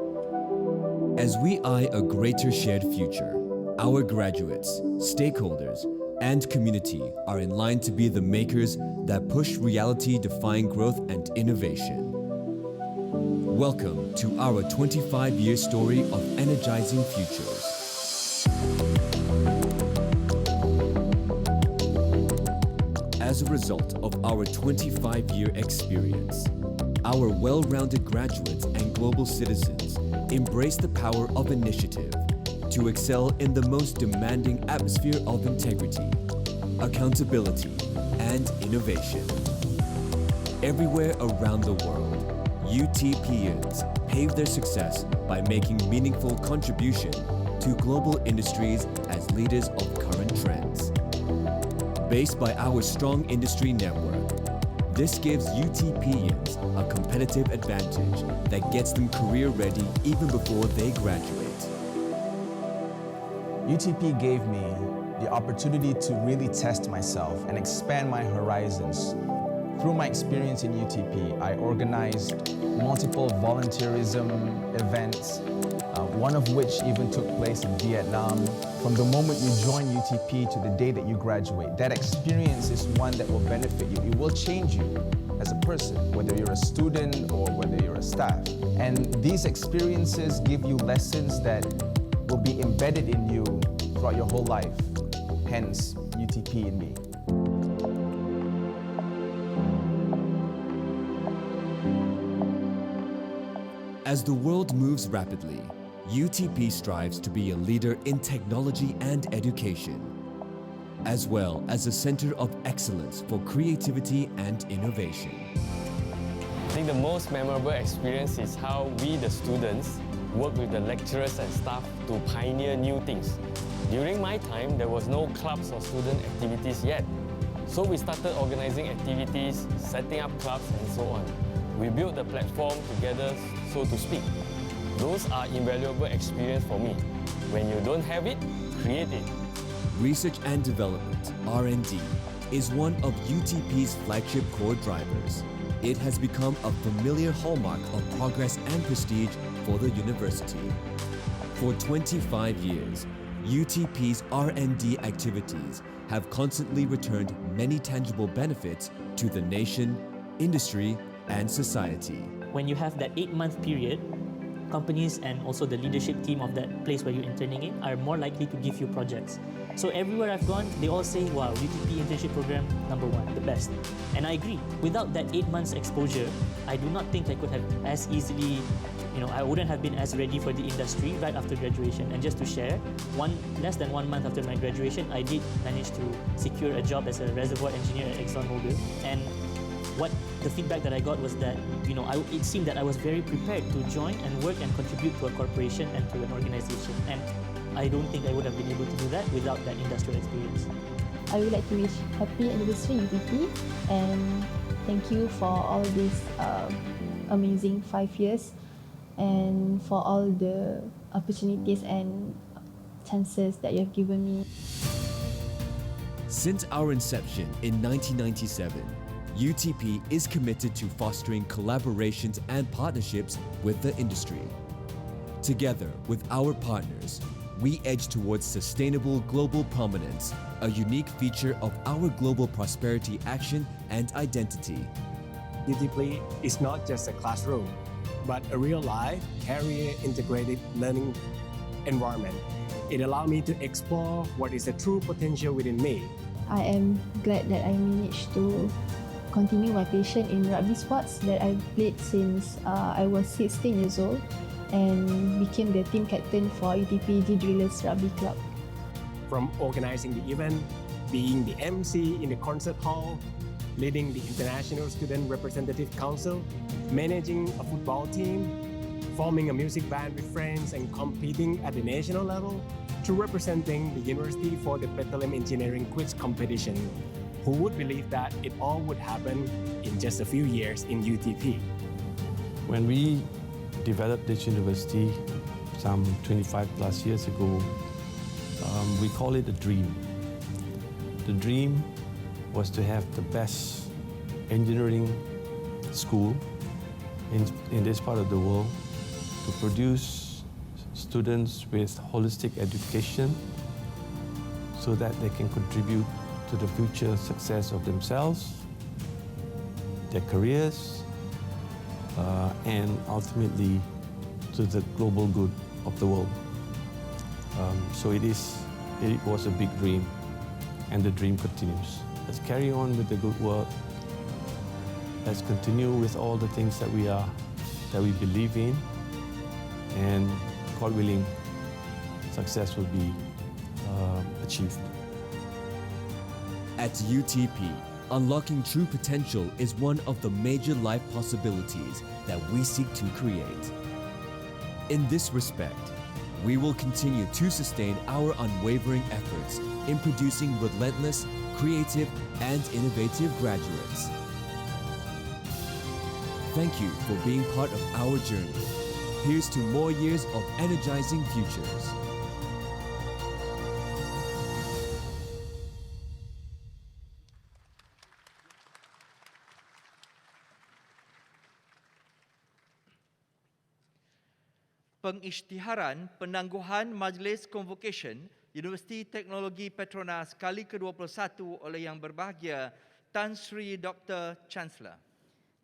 As we eye a greater shared future, our graduates, stakeholders, and community are in line to be the makers that push reality-defying growth and innovation. Welcome to our 25-year story of energizing futures. As a result of our 25-year experience, our well-rounded graduates and global citizens embrace the power of initiative to excel in the most demanding atmosphere of integrity, accountability, and innovation. Everywhere around the world, UTPians pave their success by making meaningful contribution to global industries as leaders of current trends. Based by our strong industry network, this gives UTPians a competitive advantage that gets them career ready even before they graduate. UTP gave me the opportunity to really test myself and expand my horizons. Through my experience in UTP, I organized multiple volunteerism events, one of which even took place in Vietnam. From the moment you join UTP to the day that you graduate, that experience is one that will benefit you. It will change you as a person, whether you're a student or whether you're a staff. And these experiences give you lessons that will be embedded in you throughout your whole life, hence UTP in me. As the world moves rapidly, UTP strives to be a leader in technology and education, as well as a center of excellence for creativity and innovation. I think the most memorable experience is how we, the students, work with the lecturers and staff to pioneer new things. During my time, there was no clubs or student activities yet. So we started organizing activities, setting up clubs and so on. We built the platform together, so to speak. Those are invaluable experience for me. When you don't have it, create it. Research and development, R&D, is one of UTP's flagship core drivers. It has become a familiar hallmark of progress and prestige for the university. For 25 years, UTP's R&D activities have constantly returned many tangible benefits to the nation, industry, and society. When you have that 8-month period, companies and also the leadership team of that place where you're interning in are more likely to give you projects. So everywhere I've gone, they all say, wow, UTP internship program, #1, the best. And I agree. Without that 8 months exposure, I do not think I could have as easily, I wouldn't have been as ready for the industry right after graduation. And just to share, less than 1 month after my graduation, I did manage to secure a job as a reservoir engineer at ExxonMobil. And what the feedback that I got was that, it seemed that I was very prepared to join and work and contribute to a corporation and to an organization. And I don't think I would have been able to do that without that industrial experience. I would like to wish happy anniversary UTP and thank you for all these amazing 5 years and for all the opportunities and chances that you have given me. Since our inception in 1997, UTP is committed to fostering collaborations and partnerships with the industry. Together with our partners, we edge towards sustainable global prominence, a unique feature of our global prosperity action and identity. UTP is not just a classroom, but a real-life, career-integrated learning environment. It allowed me to explore what is the true potential within me. I am glad that I managed to continue my passion in rugby sports that I played since I was 16 years old and became the team captain for UTP G Drillers Rugby Club. From organizing the event, being the MC in the concert hall, leading the International Student Representative Council, managing a football team, forming a music band with friends and competing at the national level, to representing the university for the Petroleum Engineering Quiz competition. Who would believe that it all would happen in just a few years in UTP? When we developed this university some 25 plus years ago, we call it a dream. The dream was to have the best engineering school in this part of the world, to produce students with holistic education so that they can contribute to the future success of themselves, their careers, and ultimately to the global good of the world. So it was a big dream, and the dream continues. Let's carry on with the good work. Let's continue with all the things that we believe in, and God willing, success will be achieved. At UTP, unlocking true potential is one of the major life possibilities that we seek to create. In this respect, we will continue to sustain our unwavering efforts in producing relentless, creative, and innovative graduates. Thank you for being part of our journey. Here's to more years of energizing futures. Pengisytiharan penangguhan Majlis Convocation Universiti Teknologi Petronas kali ke-21 oleh Yang Berbahagia Tan Sri Dr. Chancellor.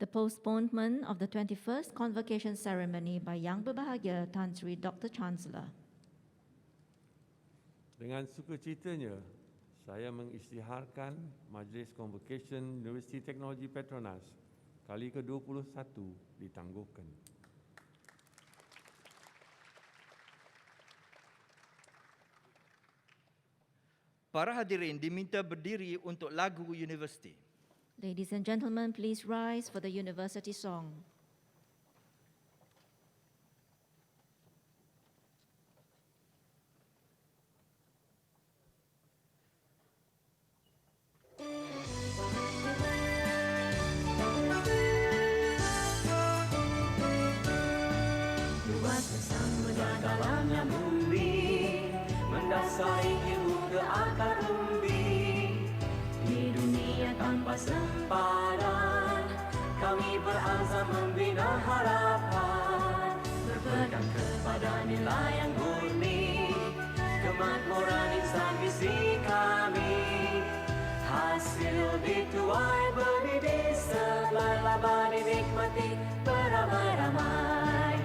The postponement of the 21st Convocation ceremony by Yang Berbahagia Tan Sri Dr. Chancellor. Dengan sukacitanya, saya mengisytiharkan Majlis Convocation Universiti Teknologi Petronas kali ke-21 ditangguhkan. Para hadirin diminta berdiri untuk lagu universiti. Ladies and gentlemen, please rise for the university song. Luas samudra dalamnya bumi, mendasari ilmu ke akar umbi. Di dunia tanpa sempadan, kami berazam membina harapan. Berpegang kepada nilai yang murni, kemakmuran insan visi kami. Hasil dituai benih di sebelah laba dinikmati beramai-ramai.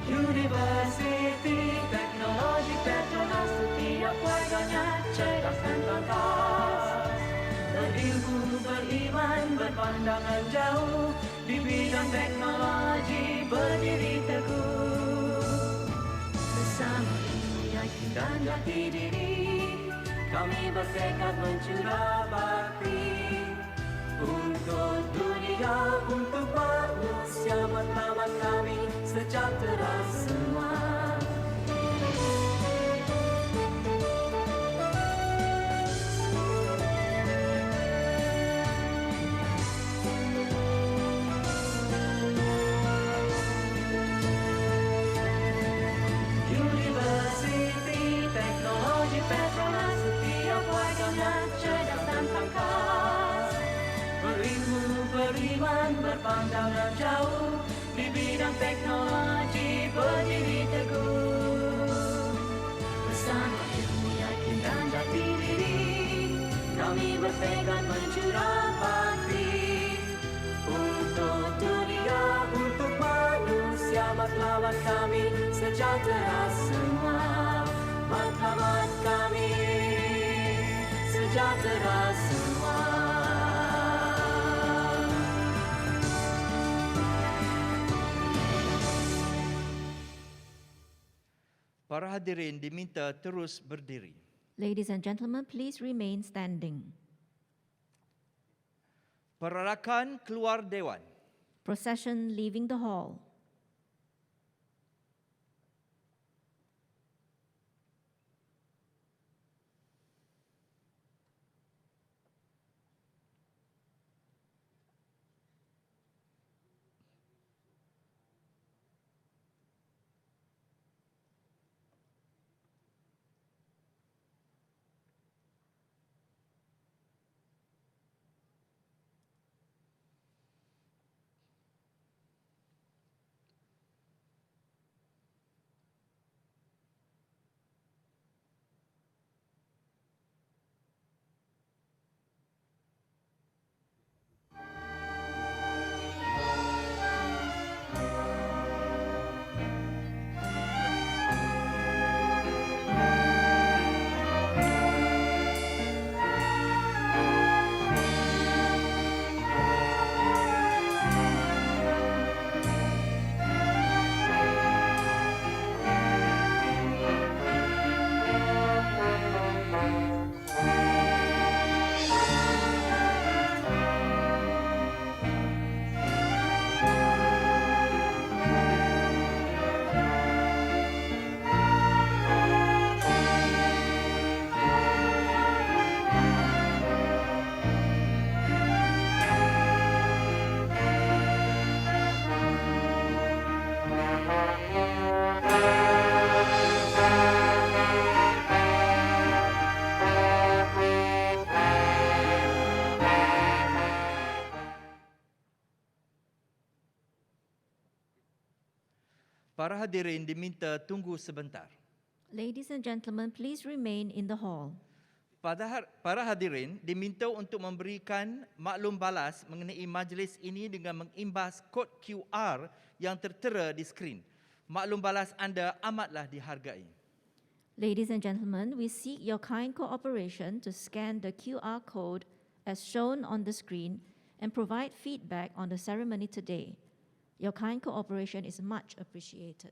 Universiti Teknologi Petronas setiap warganya cerdas dan tangkas. Berilmu, beriman, berpandangan jauh, di bidang teknologi berdiri teguh. Bersama ilmu, yakin dan jati diri, kami bertekad mencurah bakti. Untuk dunia, untuk manusia, matlamat kami sejahtera semua. Universiti Teknologi Petronas setiap warganya cerdas dan tangkas. Berilmu, beriman, berpandangan jauh, di bidang teknologi berdiri teguh. Bersama ilmu, yakin dan jati diri, kami bertekad mencurah bakti. Untuk dunia, untuk manusia, matlamat kami sejahtera semua. Matlamat kami sejahtera semua. Para hadirin diminta terus berdiri. Ladies and gentlemen, please remain standing. Perarakan keluar Dewan. Procession leaving the hall. Para hadirin diminta tunggu sebentar. Ladies and gentlemen, please remain in the hall. Para hadirin diminta untuk memberikan maklum balas mengenai majlis ini dengan mengimbas kod QR yang tertera di skrin. Maklum balas anda amatlah dihargai. Ladies and gentlemen, we seek your kind cooperation to scan the QR code as shown on the screen and provide feedback on the ceremony today. Your kind cooperation is much appreciated.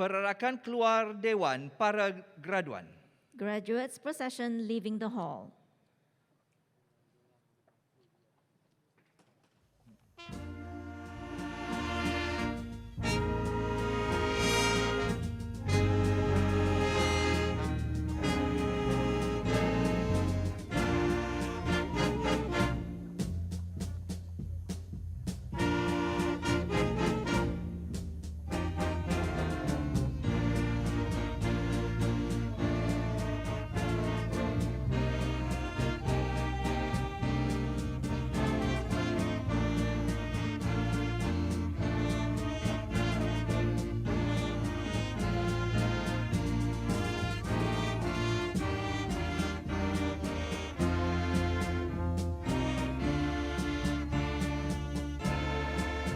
Perarakan keluar Dewan para graduan. Graduates procession leaving the hall.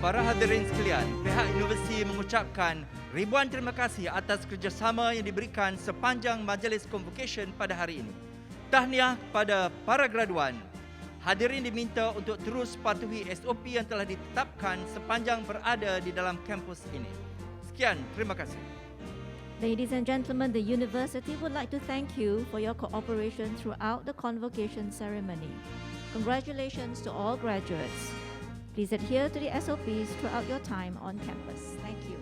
Para hadirin sekalian, pihak universiti mengucapkan ribuan terima kasih atas kerjasama yang diberikan sepanjang majlis Convocation pada hari ini. Tahniah kepada para graduan. Hadirin diminta untuk terus patuhi SOP yang telah ditetapkan sepanjang berada di dalam kampus ini. Sekian, terima kasih. Ladies and gentlemen, the university would like to thank you for your cooperation throughout the convocation ceremony. Congratulations to all graduates. Please adhere to the SOPs throughout your time on campus. Thank you.